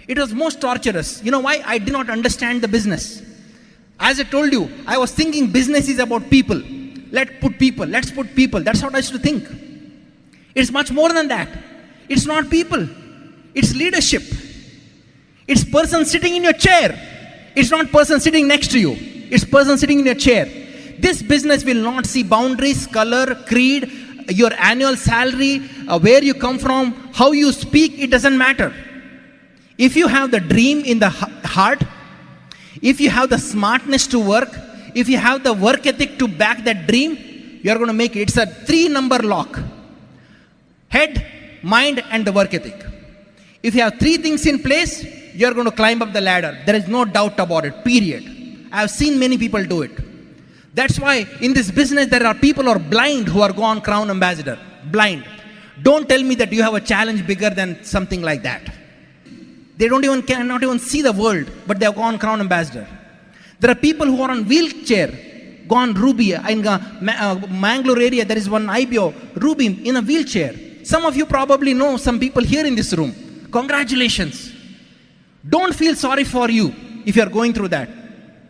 Speaker 2: It was most torturous. You know why? I did not understand the business. As I told you, I was thinking business is about people. Let's put people. That's what I used to think. It's much more than that. It's not people. It's leadership. It's person sitting in your chair. It's not person sitting next to you. It's person sitting in your chair. This business will not see boundaries, color, creed, your annual salary, where you come from, how you speak, it doesn't matter. If you have the dream in the heart, if you have the smartness to work, if you have the work ethic to back that dream, you are going to make it. It's a 3-number lock. Head, mind and the work ethic. If you have 3 things in place, you are going to climb up the ladder. There is no doubt about it, period. I have seen many people do it. That's why in this business there are people who are blind who are gone crown ambassador. Blind. Don't tell me that you have a challenge bigger than something like that. They cannot even see the world, but they have gone crown ambassador. There are people who are on wheelchair, gone Ruby. In Mangalore area, there is one IBO, Ruby, in a wheelchair. Some of you probably know some people here in this room. Congratulations. Don't feel sorry for you if you are going through that.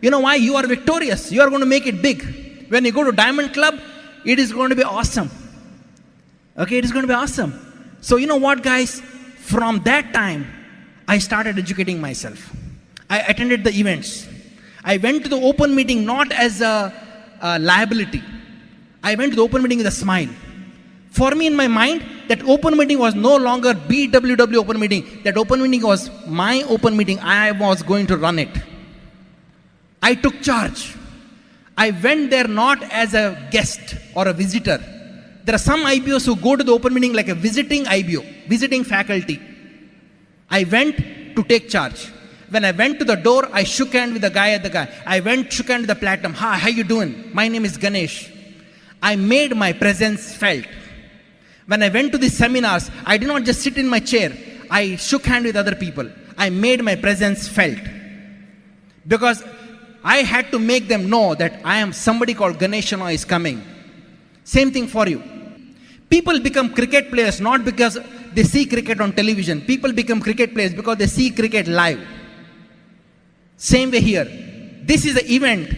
Speaker 2: You know why? You are victorious. You are going to make it big. When you go to Diamond Club, it is going to be awesome. Okay, it is going to be awesome. So you know what, guys? From that time, I started educating myself. I attended the events. I went to the open meeting not as a liability. I went to the open meeting with a smile. For me, in my mind, that open meeting was no longer BWW open meeting. That open meeting was my open meeting. I was going to run it. I took charge. I went there not as a guest or a visitor. There are some IBOs who go to the open meeting like a visiting IBO, visiting faculty. I went to take charge. When I went to the door, I shook hand with the guy. I went, shook hand with the platinum. Hi, how you doing? My name is Ganesh. I made my presence felt. When I went to these seminars, I did not just sit in my chair. I shook hand with other people. I made my presence felt. Because I had to make them know that I am somebody called Ganesh Shenoy is coming. Same thing for you. People become cricket players not because they see cricket on television. People become cricket players because they see cricket live. Same way here. This is an event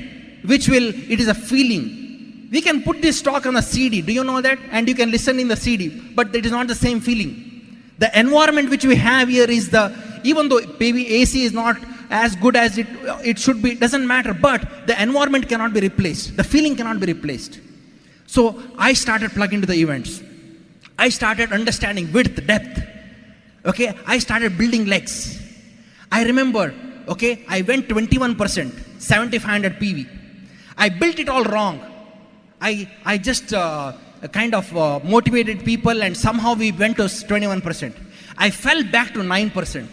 Speaker 2: it is a feeling. We can put this talk on a CD. Do you know that? And you can listen in the CD. But it is not the same feeling. The environment which we have here is even though maybe AC is not as good as it should be, doesn't matter. But the environment cannot be replaced. The feeling cannot be replaced. So I started plugging into the events. I started understanding width, depth. Okay, I started building legs. I remember, okay, I went 21%, 7500 PV. I built it all wrong. I just kind of motivated people and somehow we went to 21%. I fell back to 9%.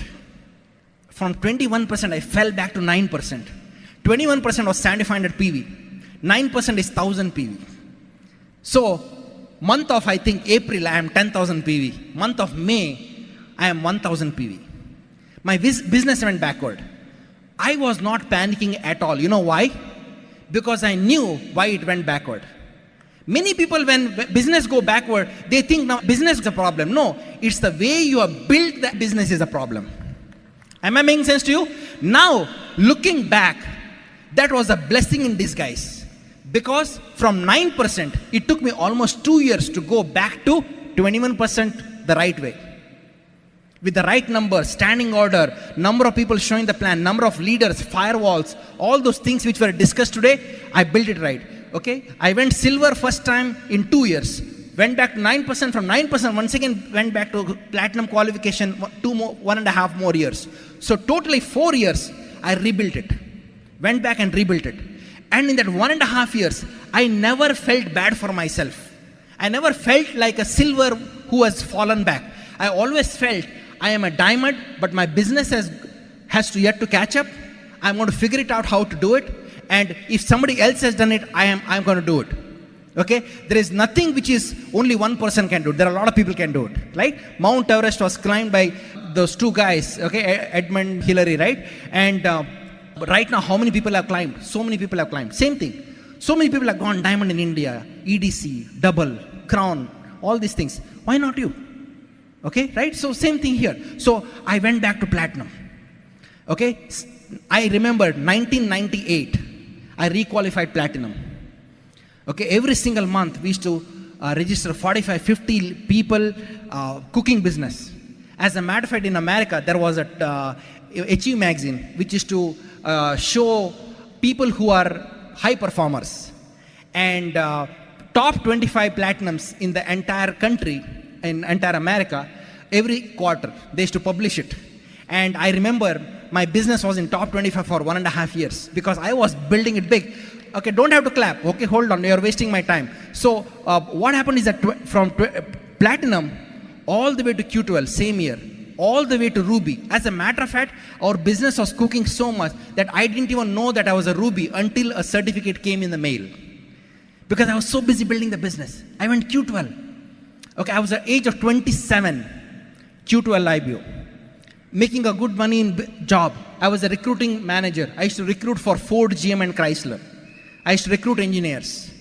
Speaker 2: From 21%, I fell back to 9%. 21% was 7500 PV. 9% is 1000 PV. So, month of, I think, April, I am 10,000 PV. Month of May, I am 1,000 PV. My business went backward. I was not panicking at all. You know why? Because I knew why it went backward. Many people, when business go backward, they think now business is a problem. No, it's the way you have built that business is a problem. Am I making sense to you? Now, looking back, that was a blessing in disguise. Because from 9%, it took me almost 2 years to go back to 21% the right way. With the right numbers, standing order, number of people showing the plan, number of leaders, firewalls, all those things which were discussed today, I built it right. Okay? I went silver first time in 2 years. Went back to 9%, from 9%, once again went back to platinum qualification, 1.5 more years. So totally 4 years, I rebuilt it. Went back and rebuilt it. And in that 1.5 years, I never felt bad for myself. I never felt like a silver who has fallen back. I always felt I am a diamond, but my business has to yet to catch up. I'm going to figure it out how to do it. And if somebody else has done it, I'm going to do it. Okay? There is nothing which is only one person can do it. There are a lot of people can do it. Right? Mount Everest was climbed by those two guys, okay, Edmund Hillary, right? And right now, how many people have climbed? So many people have climbed. Same thing. So many people have gone diamond in India, EDC, double, crown, all these things. Why not you? Okay, right? So same thing here. So I went back to platinum. Okay, I remember 1998, I requalified platinum. Okay, every single month we used to register 45, 50 people cooking business. As a matter of fact, in America, there was a HE magazine which used to show people who are high performers. And top 25 platinums in the entire country, in entire America, every quarter, they used to publish it. And I remember my business was in top 25 for 1.5 years because I was building it big. Okay, don't have to clap. Okay, hold on, you're wasting my time. So what happened is that from platinum all the way to Q12, same year, all the way to Ruby. As a matter of fact, our business was cooking so much that I didn't even know that I was a Ruby until a certificate came in the mail. Because I was so busy building the business. I went Q12. Okay, I was at the age of 27, Q12 IBO. Making a good money in job. I was a recruiting manager. I used to recruit for Ford, GM and Chrysler. I used to recruit engineers.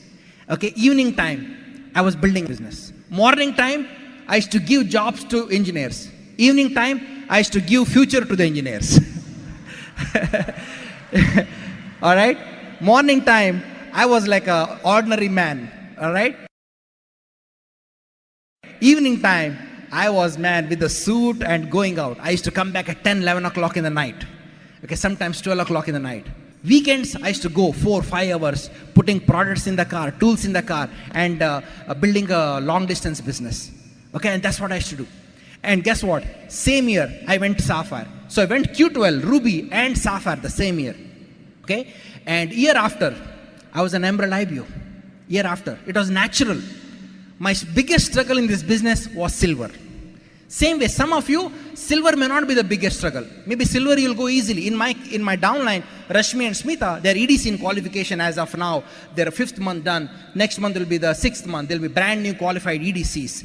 Speaker 2: Okay, evening time, I was building business. Morning time, I used to give jobs to engineers. Evening time, I used to give future to the engineers. All right. Morning time, I was like a ordinary man. All right. Evening time, I was man with a suit and going out. I used to come back at 10, 11 o'clock in the night. Okay, sometimes 12 o'clock in the night. Weekends, I used to go 4, 5 hours, putting products in the car, tools in the car, and building a long distance business. Okay, and that's what I used to do. And guess what? Same year, I went to Sapphire. So I went Q12, Ruby, and Sapphire the same year. Okay, and year after, I was an Emerald IBO. Year after, it was natural. My biggest struggle in this business was silver. Same way, some of you, silver may not be the biggest struggle. Maybe silver you'll go easily. In my downline, Rashmi and Smita, they're EDC in qualification as of now. They're 5th month done. Next month will be the 6th month. They'll be brand new qualified EDCs.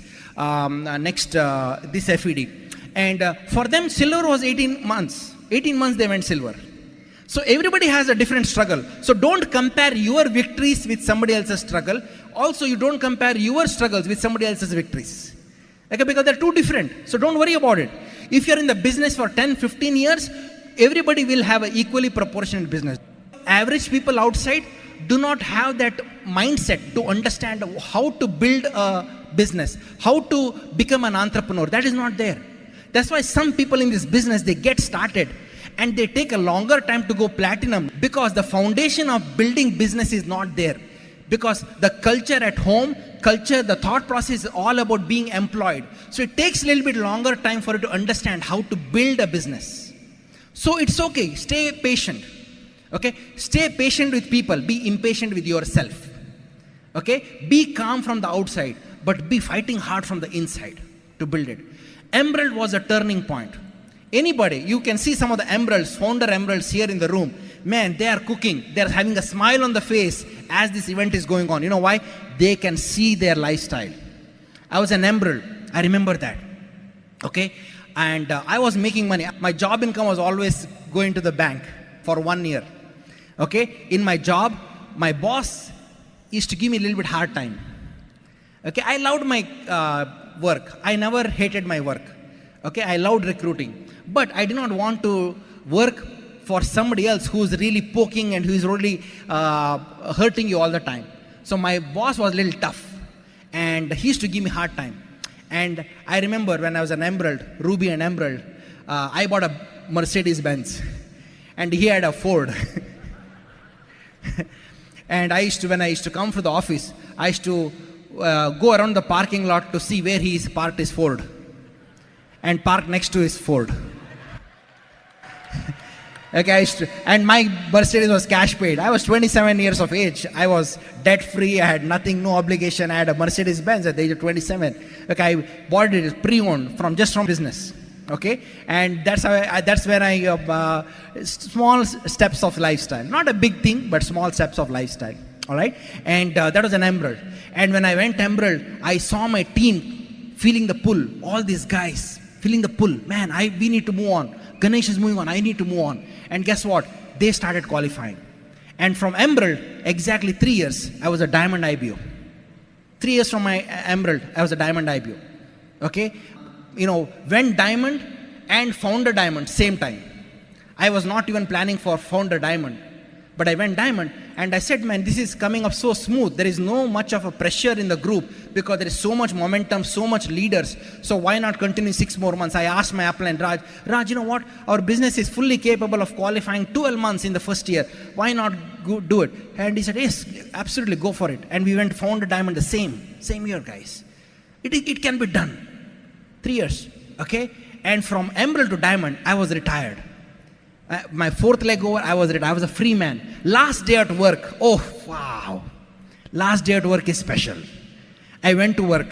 Speaker 2: This FED. And for them, silver was 18 months. 18 months they went silver. So everybody has a different struggle. So don't compare your victories with somebody else's struggle. Also, you don't compare your struggles with somebody else's victories. Okay, because they're too different. So don't worry about it. If you're in the business for 10, 15 years, everybody will have an equally proportionate business. Average people outside do not have that mindset to understand how to build a business, how to become an entrepreneur. That is not there. That's why some people in this business, they get started and they take a longer time to go platinum because the foundation of building business is not there. Because the culture at home, the thought process is all about being employed. So it takes a little bit longer time for you to understand how to build a business. So it's okay, stay patient. Okay, stay patient with people, be impatient with yourself. Okay, be calm from the outside, but be fighting hard from the inside to build it. Emerald was a turning point. Anybody, you can see some of the emeralds, founder emeralds here in the room. Man, they are cooking. They are having a smile on the face as this event is going on. You know why? They can see their lifestyle. I was an emerald. I remember that. Okay? And I was making money. My job income was always going to the bank for 1 year. Okay? In my job, my boss used to give me a little bit hard time. Okay? I loved my work. I never hated my work. Okay? I loved recruiting. But I did not want to work for somebody else who's really poking and who's really hurting you all the time. So my boss was a little tough and he used to give me hard time. And I remember when I was an Emerald, Ruby and Emerald, I bought a Mercedes Benz and he had a Ford. And when I used to come to the office, I used to go around the parking lot to see where he parked his Ford and park next to his Ford. Okay, and my Mercedes was cash paid. I was 27 years of age. I was debt free. I had nothing, no obligation. I had a Mercedes Benz at the age of 27. Okay, I bought it pre-owned from business. Okay, and that's when I small steps of lifestyle. Not a big thing, but small steps of lifestyle. All right, and that was an Emerald. And when I went Emerald, I saw my team feeling the pull. All these guys feeling the pull. Man, we need to move on. Ganesh is moving on. I need to move on. And guess what? They started qualifying. And from Emerald, exactly 3 years, I was a Diamond IBO. 3 years from my Emerald, I was a Diamond IBO. Okay? You know, went Diamond and Founder Diamond, same time. I was not even planning for Founder Diamond. But I went Diamond and I said, man, this is coming up so smooth. There is no much of a pressure in the group because there is so much momentum, so much leaders. So why not continue 6 more months? I asked my upline, Raj, you know what? Our business is fully capable of qualifying 12 months in the first year. Why not do it? And he said, yes, absolutely, go for it. And we went Founder Diamond the same year, guys. It can be done. 3 years, okay? And from Emerald to Diamond, I was retired. My 4th leg over, I was a free man. Last day at work, oh wow. Last day at work is special. I went to work,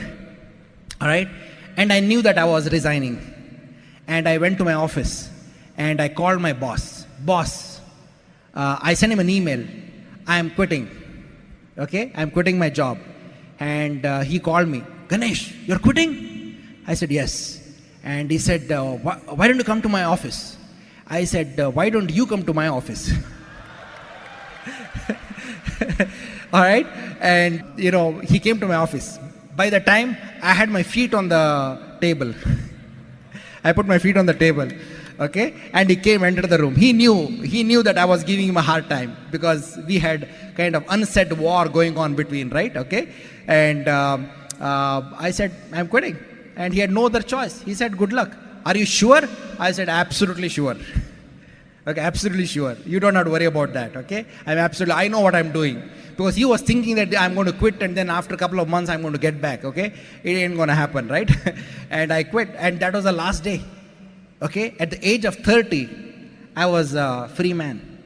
Speaker 2: all right? And I knew that I was resigning. And I went to my office and I called my boss. Boss, I sent him an email. I am quitting, okay? I'm quitting my job. And he called me, Ganesh, you're quitting? I said, yes. And he said, why don't you come to my office? I said, why don't you come to my office? All right? And, you know, he came to my office. By the time I had my feet on the table, I put my feet on the table. Okay, and he came, entered the room. He knew that I was giving him a hard time because we had kind of unsaid war going on between, right? Okay, and I said, I'm quitting. And he had no other choice. He said, good luck. Are you sure? I said, absolutely sure. Okay, absolutely sure. You don't have to worry about that, okay? I know what I'm doing. Because he was thinking that I'm going to quit and then after a couple of months I'm going to get back, okay? It ain't going to happen, right? And I quit, and that was the last day. Okay, at the age of 30, I was a free man.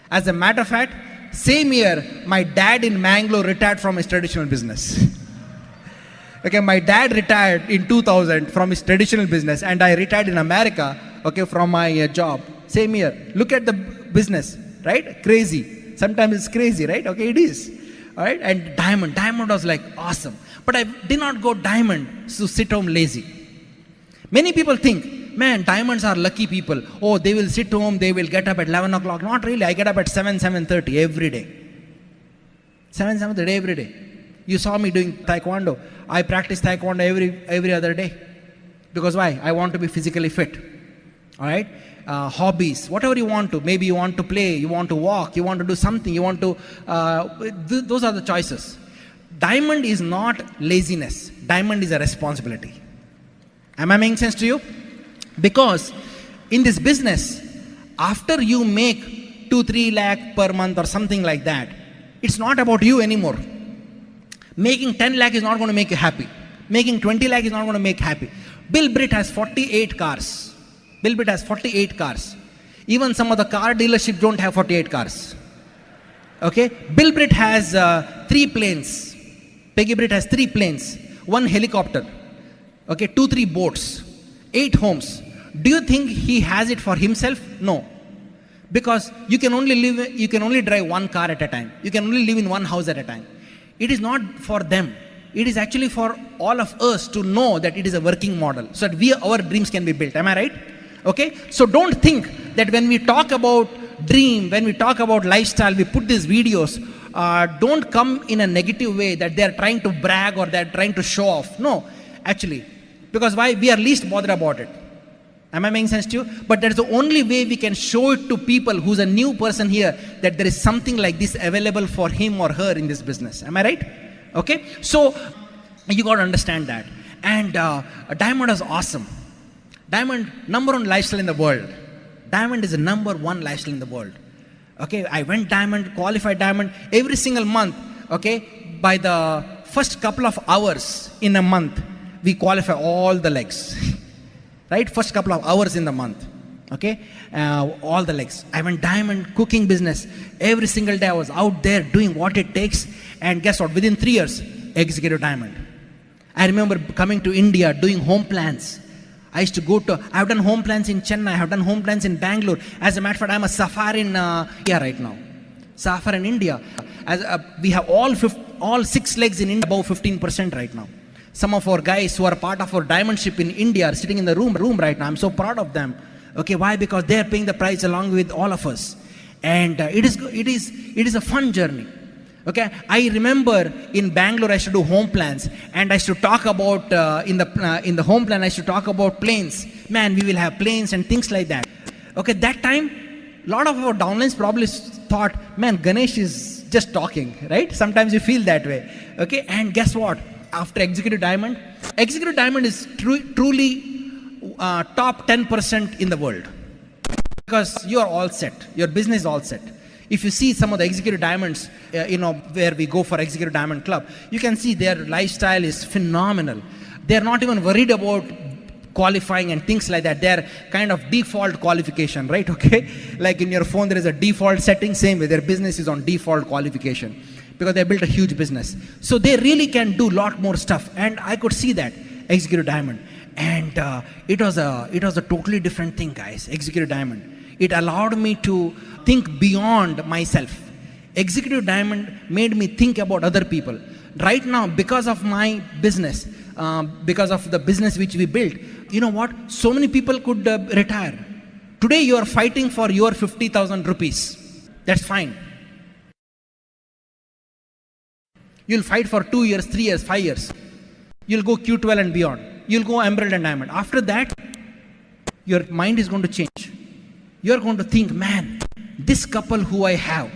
Speaker 2: As a matter of fact, same year, my dad in Mangalore retired from his traditional business. Okay, my dad retired in 2000 from his traditional business, and I retired in America, okay, from my job. Same year. Look at the business, right? Crazy. Sometimes it's crazy, right? Okay, it is. All right, and diamond was like awesome. But I did not go diamond to sit home lazy. Many people think, man, diamonds are lucky people. Oh, they will sit home, they will get up at 11 o'clock. Not really. I get up at 7:30 every day. 7:30 every day. You saw me doing taekwondo. I practice taekwondo every other day. Because why? I want to be physically fit. All right? Hobbies, whatever you want to. Maybe you want to play, you want to walk, you want to do something, you want to... those are the choices. Diamond is not laziness. Diamond is a responsibility. Am I making sense to you? Because in this business, after you make 2-3 lakh per month or something like that, it's not about you anymore. Making 10 lakh is not going to make you happy. Making 20 lakh is not going to make happy. Bill Britt has 48 cars. Bill Britt has 48 cars. Even some of the car dealerships don't have 48 cars. Okay? Bill Britt has 3 planes. Peggy Britt has 3 planes. 1 helicopter. Okay? 2-3 boats. 8 homes. Do you think he has it for himself? No. Because you can only drive 1 car at a time. You can only live in 1 house at a time. It is not for them. It is actually for all of us to know that it is a working model, so that our dreams can be built. Am I right? Okay? So don't think that when we talk about dream, when we talk about lifestyle, we put these videos, don't come in a negative way that they are trying to brag or they are trying to show off. No, actually. Because why? We are least bothered about it. Am I making sense to you? But that's the only way we can show it to people who's a new person here, that there is something like this available for him or her in this business. Am I right? Okay? So, you got to understand that. And diamond is awesome. Diamond, number 1 lifestyle in the world. Diamond is the number 1 lifestyle in the world. Okay? I went diamond, qualified diamond every single month. Okay? By the first couple of hours in a month, we qualify all the legs. Right? First couple of hours in the month. Okay? All the legs. I went diamond cooking business. Every single day I was out there doing what it takes. And guess what? Within 3 years, executive diamond. I remember coming to India, doing home plans. I used to go to, I have done home plans in Chennai, I have done home plans in Bangalore. As a matter of fact, I'm a Safari in India right now. Safari in India. We have all 6 legs in India, above 15% right now. Some of our guys who are part of our diamond ship in India are sitting in the room right now. I'm so proud of them. Okay, why? Because they are paying the price along with all of us. And it is a fun journey. Okay, I remember in Bangalore I used to do home plans, and I used to talk about in the home plan I used to talk about planes. Man, we will have planes and things like that. Okay, that time, a lot of our downlines probably thought, man, Ganesh is just talking, right? Sometimes you feel that way. Okay, and guess what? After Executive Diamond is truly top 10% in the world, because you are all set. Your business is all set. If you see some of the Executive Diamonds, where we go for Executive Diamond Club, you can see their lifestyle is phenomenal. They are not even worried about qualifying and things like that. They are kind of default qualification, right? Okay, like in your phone there is a default setting. Same way, their business is on default qualification, because they built a huge business. So they really can do a lot more stuff. And I could see that, Executive Diamond. And it was a totally different thing, guys, Executive Diamond. It allowed me to think beyond myself. Executive Diamond made me think about other people. Right now, because of my business, because of the business which we built, you know what? So many people could retire. Today you are fighting for your 50,000 rupees. That's fine. You'll fight for 2 years, 3 years, 5 years. You'll go Q12 and beyond. You'll go Emerald and Diamond. After that, your mind is going to change. You're going to think, man, this couple who I have,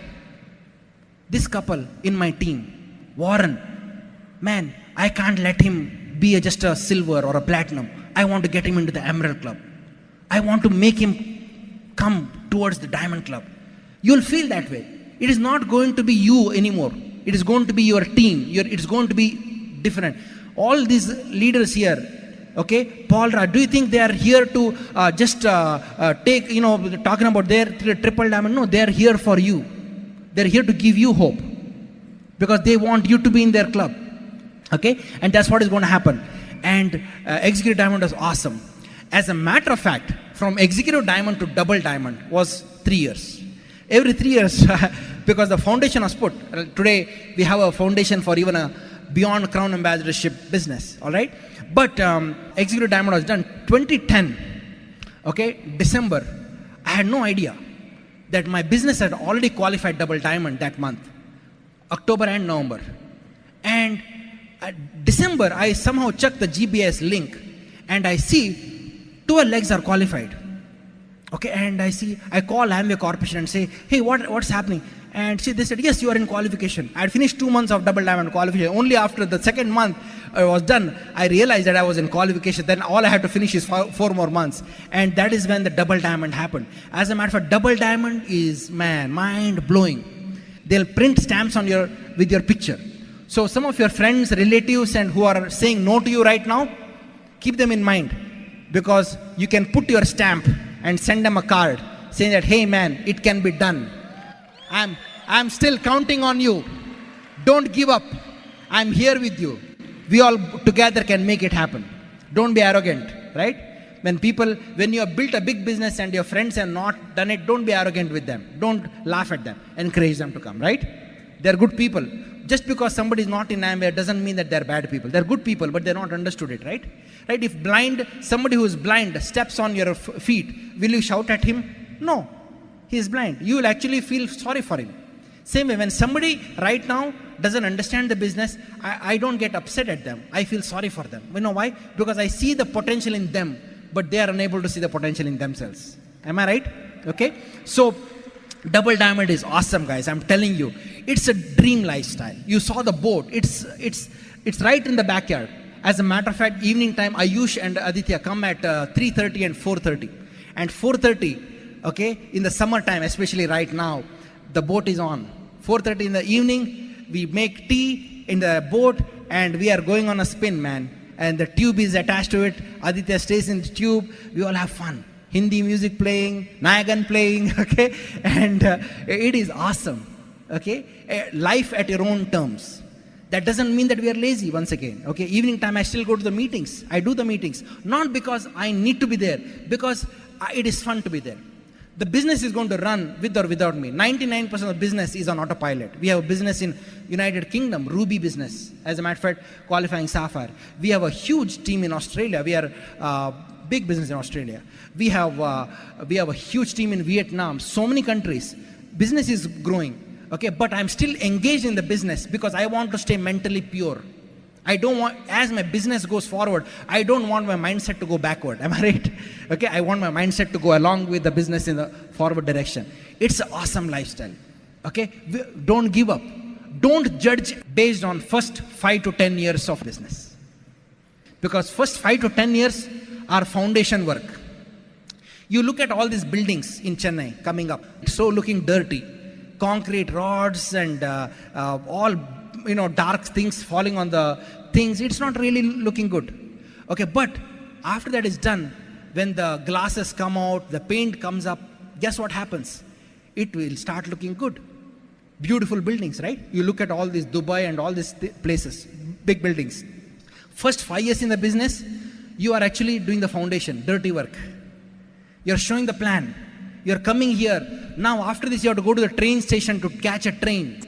Speaker 2: this couple in my team, Warren, man, I can't let him be just a silver or a platinum. I want to get him into the Emerald Club. I want to make him come towards the Diamond Club. You'll feel that way. It is not going to be you anymore. It is going to be your team. It's going to be different. All these leaders here, okay, Paul, do you think they are here to take, talking about their triple diamond? No, they are here for you. They're here to give you hope because they want you to be in their club. Okay, and that's what is going to happen. And Executive Diamond was awesome. As a matter of fact, from Executive Diamond to Double Diamond was 3 years. Every 3 years, because the foundation was put. Today, we have a foundation for even a beyond crown ambassadorship business, all right? But Executive Diamond was done 2010, okay, December. I had no idea that my business had already qualified Double Diamond that month, October and November. And December, I somehow checked the GBS link and I see 12 legs are qualified. Okay, and I call Amway Corporation and say, hey, what's happening? And they said, yes, you are in qualification. I had finished 2 months of Double Diamond qualification. Only after the second month I was done, I realized that I was in qualification. Then all I had to finish is 4 more months. And that is when the Double Diamond happened. As a matter of fact, Double Diamond is, man, mind-blowing. They'll print stamps on with your picture. So some of your friends, relatives, and who are saying no to you right now, keep them in mind. Because you can put your stamp and send them a card saying that, hey man, it can be done. I'm still counting on you. Don't give up. I'm here with you. We all together can make it happen. Don't be arrogant, right? When you have built a big business and your friends have not done it, don't be arrogant with them. Don't laugh at them. Encourage them to come, right? They're good people. Just because somebody is not in Amway doesn't mean that they're bad people. They're good people, but they're not understood it, right? Right? If somebody who is blind steps on your feet, will you shout at him? No. He is blind. You will actually feel sorry for him. Same way, when somebody right now doesn't understand the business, I don't get upset at them. I feel sorry for them. You know why? Because I see the potential in them, but they are unable to see the potential in themselves. Am I right? Okay? So, Double Diamond is awesome, guys. I'm telling you. It's a dream lifestyle. You saw the boat. It's right in the backyard. As a matter of fact, evening time, Ayush and Aditya come at 3:30 and 4:30. And 4:30, okay, in the summertime, especially right now, the boat is on. 4:30 in the evening, we make tea in the boat and we are going on a spin, man. And the tube is attached to it. Aditya stays in the tube. We all have fun. Hindi music playing, Nayagan playing, okay? And it is awesome, okay? Life at your own terms. That doesn't mean that we are lazy, once again, okay? Evening time, I still go to the meetings. I do the meetings. Not because I need to be there, because it is fun to be there. The business is going to run with or without me. 99% of the business is on autopilot. We have a business in United Kingdom, Ruby business. As a matter of fact, qualifying Sapphire. We have a huge team in Australia. We are big business in Australia. We have a huge team in Vietnam. So many countries. Business is growing. Okay, but I'm still engaged in the business because I want to stay mentally pure. I don't want, as my business goes forward, I don't want my mindset to go backward. Am I right? Okay, I want my mindset to go along with the business in the forward direction. It's an awesome lifestyle. Okay, don't give up. Don't judge based on first 5 to 10 years of business. Because first 5 to 10 years are foundation work. You look at all these buildings in Chennai coming up, so looking dirty. Concrete rods and all dark things falling on the things. It's not really looking good. Okay, but after that is done, when the glasses come out, the paint comes up, guess what happens? It will start looking good. Beautiful buildings, right? You look at all these Dubai and all these places, big buildings. First 5 years in the business, you are actually doing the foundation, dirty work. You're showing the plan. You're coming here. Now after this, you have to go to the train station to catch a train.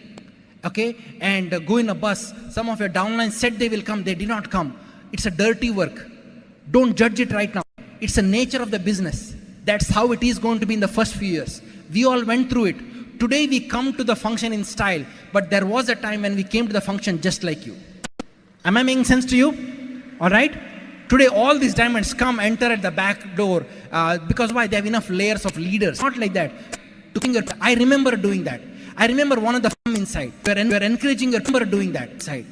Speaker 2: Okay, and go in a bus. Some of your downlines said they will come, they did not come. It's a dirty work. Don't judge it right now. It's the nature of the business. That's how it is going to be in the first few years. We all went through it. Today we come to the function in style, but there was a time when we came to the function just like you. Am I making sense to you? All right? Today, all these diamonds come, enter at the back door because why? They have enough layers of leaders. Not like that. I remember doing that. I remember one of the inside. We are encouraging your remember doing that side.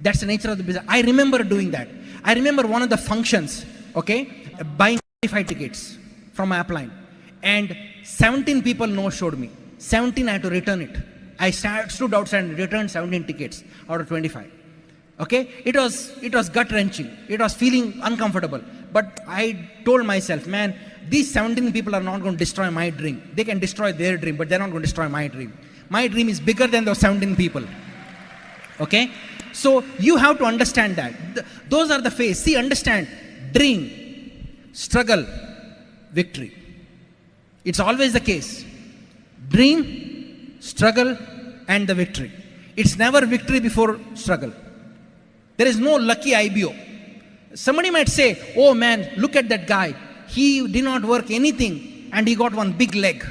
Speaker 2: That's the nature of the business. I remember doing that. I remember one of the functions, okay, buying 25 tickets from my upline, and 17 people no-showed me. 17 I had to return it. I stood outside and returned 17 tickets out of 25. Okay, it was gut wrenching. It was feeling uncomfortable. But I told myself, man, these 17 people are not going to destroy my dream. They can destroy their dream, but they're not going to destroy my dream. My dream is bigger than those 17 people. Okay, so you have to understand that. Those are the phases. See, understand, dream, struggle, victory. It's always the case. Dream, struggle, and the victory. It's never victory before struggle. There is no lucky IBO. Somebody might say, oh man, look at that guy. He did not work anything and he got one big leg.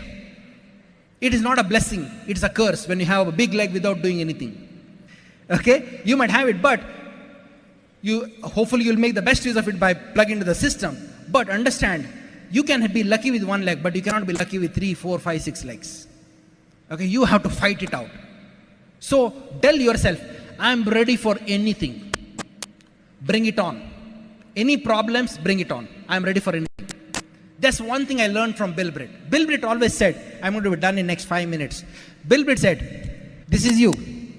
Speaker 2: It is not a blessing. It's a curse when you have a big leg without doing anything. Okay? You might have it, but hopefully you'll make the best use of it by plugging into the system. But understand, you can be lucky with one leg, but you cannot be lucky with 3, 4, 5, 6 legs. Okay? You have to fight it out. So tell yourself, I'm ready for anything. Bring it on. Any problems, bring it on. I'm ready for anything. That's one thing I learned from Bill Britt. Bill Britt always said, I'm going to be done in next 5 minutes. Bill Britt said, this is you.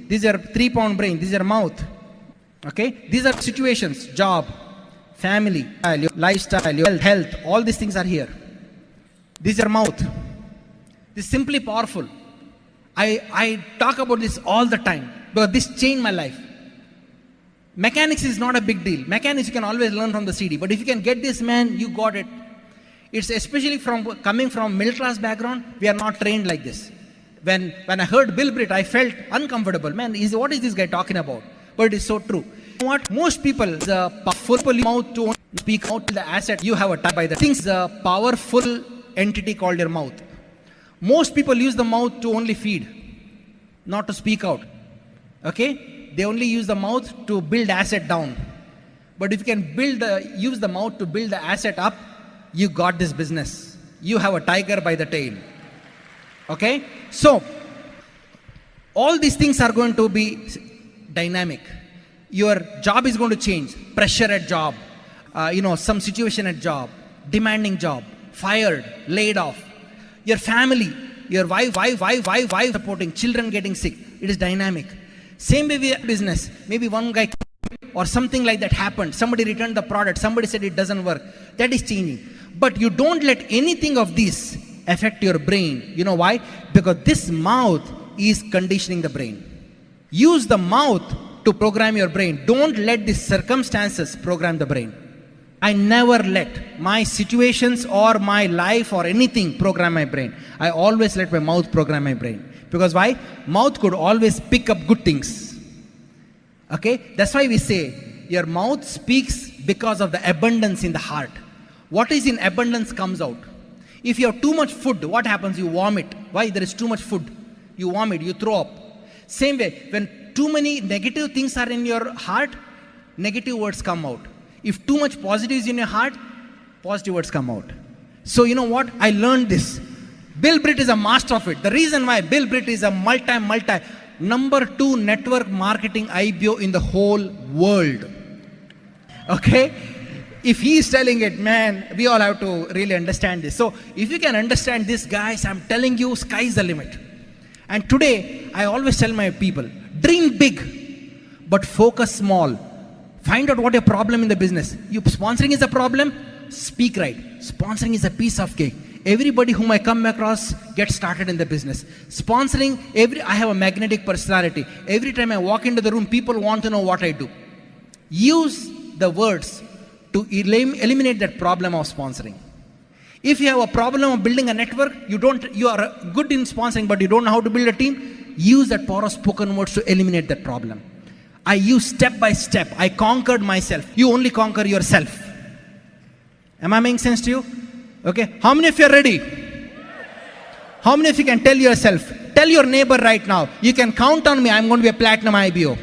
Speaker 2: This is your 3-pound brain. This is your mouth. Okay? These are situations, job, family, your lifestyle, your health. All these things are here. This is your mouth. This is simply powerful. I talk about this all the time because this changed my life. Mechanics is not a big deal. Mechanics you can always learn from the CD. But if you can get this, man, you got it. It's especially coming from middle class background, we are not trained like this. When I heard Bill Britt, I felt uncomfortable. Man, what is this guy talking about? But it is so true. You know what? Most people, the powerful mouth to speak out to the asset you have a tie by the things, the powerful entity called your mouth. Most people use the mouth to only feed, not to speak out. Okay? They only use the mouth to build asset down. But if you can use the mouth to build the asset up, you got this business. You have a tiger by the tail. Okay? So, all these things are going to be dynamic. Your job is going to change. Pressure at job, some situation at job, demanding job, fired, laid off. Your family, your wife supporting, children getting sick. It is dynamic. Same way with business. Maybe one guy or something like that happened. Somebody returned the product. Somebody said it doesn't work. That is changing. But you don't let anything of this affect your brain. You know why? Because this mouth is conditioning the brain. Use the mouth to program your brain. Don't let the circumstances program the brain. I never let my situations or my life or anything program my brain. I always let my mouth program my brain. Because why? Mouth could always pick up good things. Okay? That's why we say, your mouth speaks because of the abundance in the heart. What is in abundance comes out. If you have too much food, what happens? You vomit. Why? There is too much food. You vomit, you throw up. Same way, when too many negative things are in your heart, negative words come out. If too much positive is in your heart, positive words come out. So you know what? I learned this. Bill Britt is a master of it. The reason why Bill Britt is a multi number 2 network marketing IBO in the whole world. Okay? If he is telling it, man, we all have to really understand this. So if you can understand this, guys, I'm telling you, sky's the limit. And today, I always tell my people, dream big, but focus small. Find out what your problem in the business. Sponsoring is a problem, speak right. Sponsoring is a piece of cake. Everybody whom I come across gets started in the business. Sponsoring, I have a magnetic personality. Every time I walk into the room, people want to know what I do. Use the words to eliminate that problem of sponsoring. If you have a problem of building a network, you are good in sponsoring, but you don't know how to build a team, use that power of spoken words to eliminate that problem. I use step by step. I conquered myself. You only conquer yourself. Am I making sense to you? Okay. How many of you are ready? How many of you can tell yourself, tell your neighbor right now, you can count on me, I'm going to be a platinum IBO.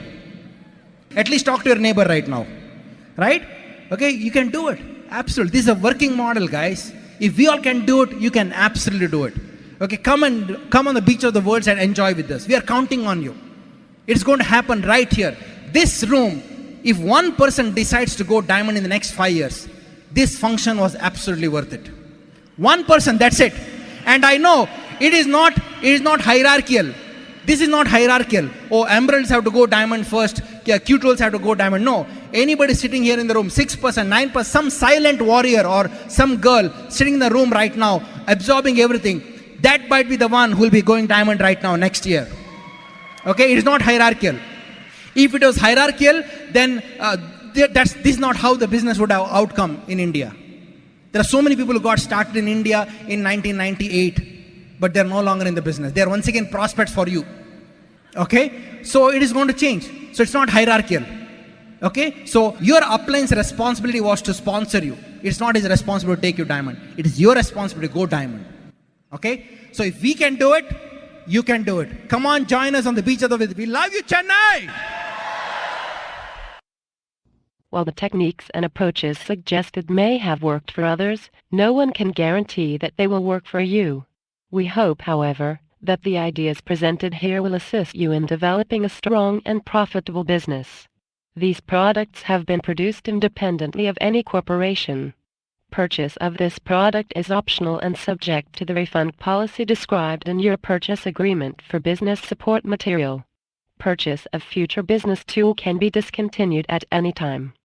Speaker 2: At least talk to your neighbor right now. Right? Okay, you can do it. Absolutely. This is a working model, guys. If we all can do it, you can absolutely do it. Okay, come on the beach of the world and enjoy with us. We are counting on you. It's going to happen right here. This room, if one person decides to go diamond in the next 5 years, this function was absolutely worth it. One person, that's it. And I know it is not hierarchical. This is not hierarchical. Oh, emeralds have to go diamond first. Yeah, cute rolls have to go diamond. No. Anybody sitting here in the room, 6%, 9%, some silent warrior or some girl sitting in the room right now, absorbing everything, that might be the one who will be going diamond right now next year. Okay, it is not hierarchical. If it was hierarchical, then this is not how the business would have outcome in India. There are so many people who got started in India in 1998, but they're no longer in the business. They're once again prospects for you. Okay, so it is going to change. So it's not hierarchical. Okay, so your upline's responsibility was to sponsor you. It's not his responsibility to take you diamond. It is your responsibility to go diamond. Okay, so if we can do it, you can do it. Come on, join us on the beach of the world. We love you, Chennai!
Speaker 3: While the techniques and approaches suggested may have worked for others, no one can guarantee that they will work for you. We hope, however, that the ideas presented here will assist you in developing a strong and profitable business. These products have been produced independently of any corporation. Purchase of this product is optional and subject to the refund policy described in your purchase agreement for business support material. Purchase of future business tool can be discontinued at any time.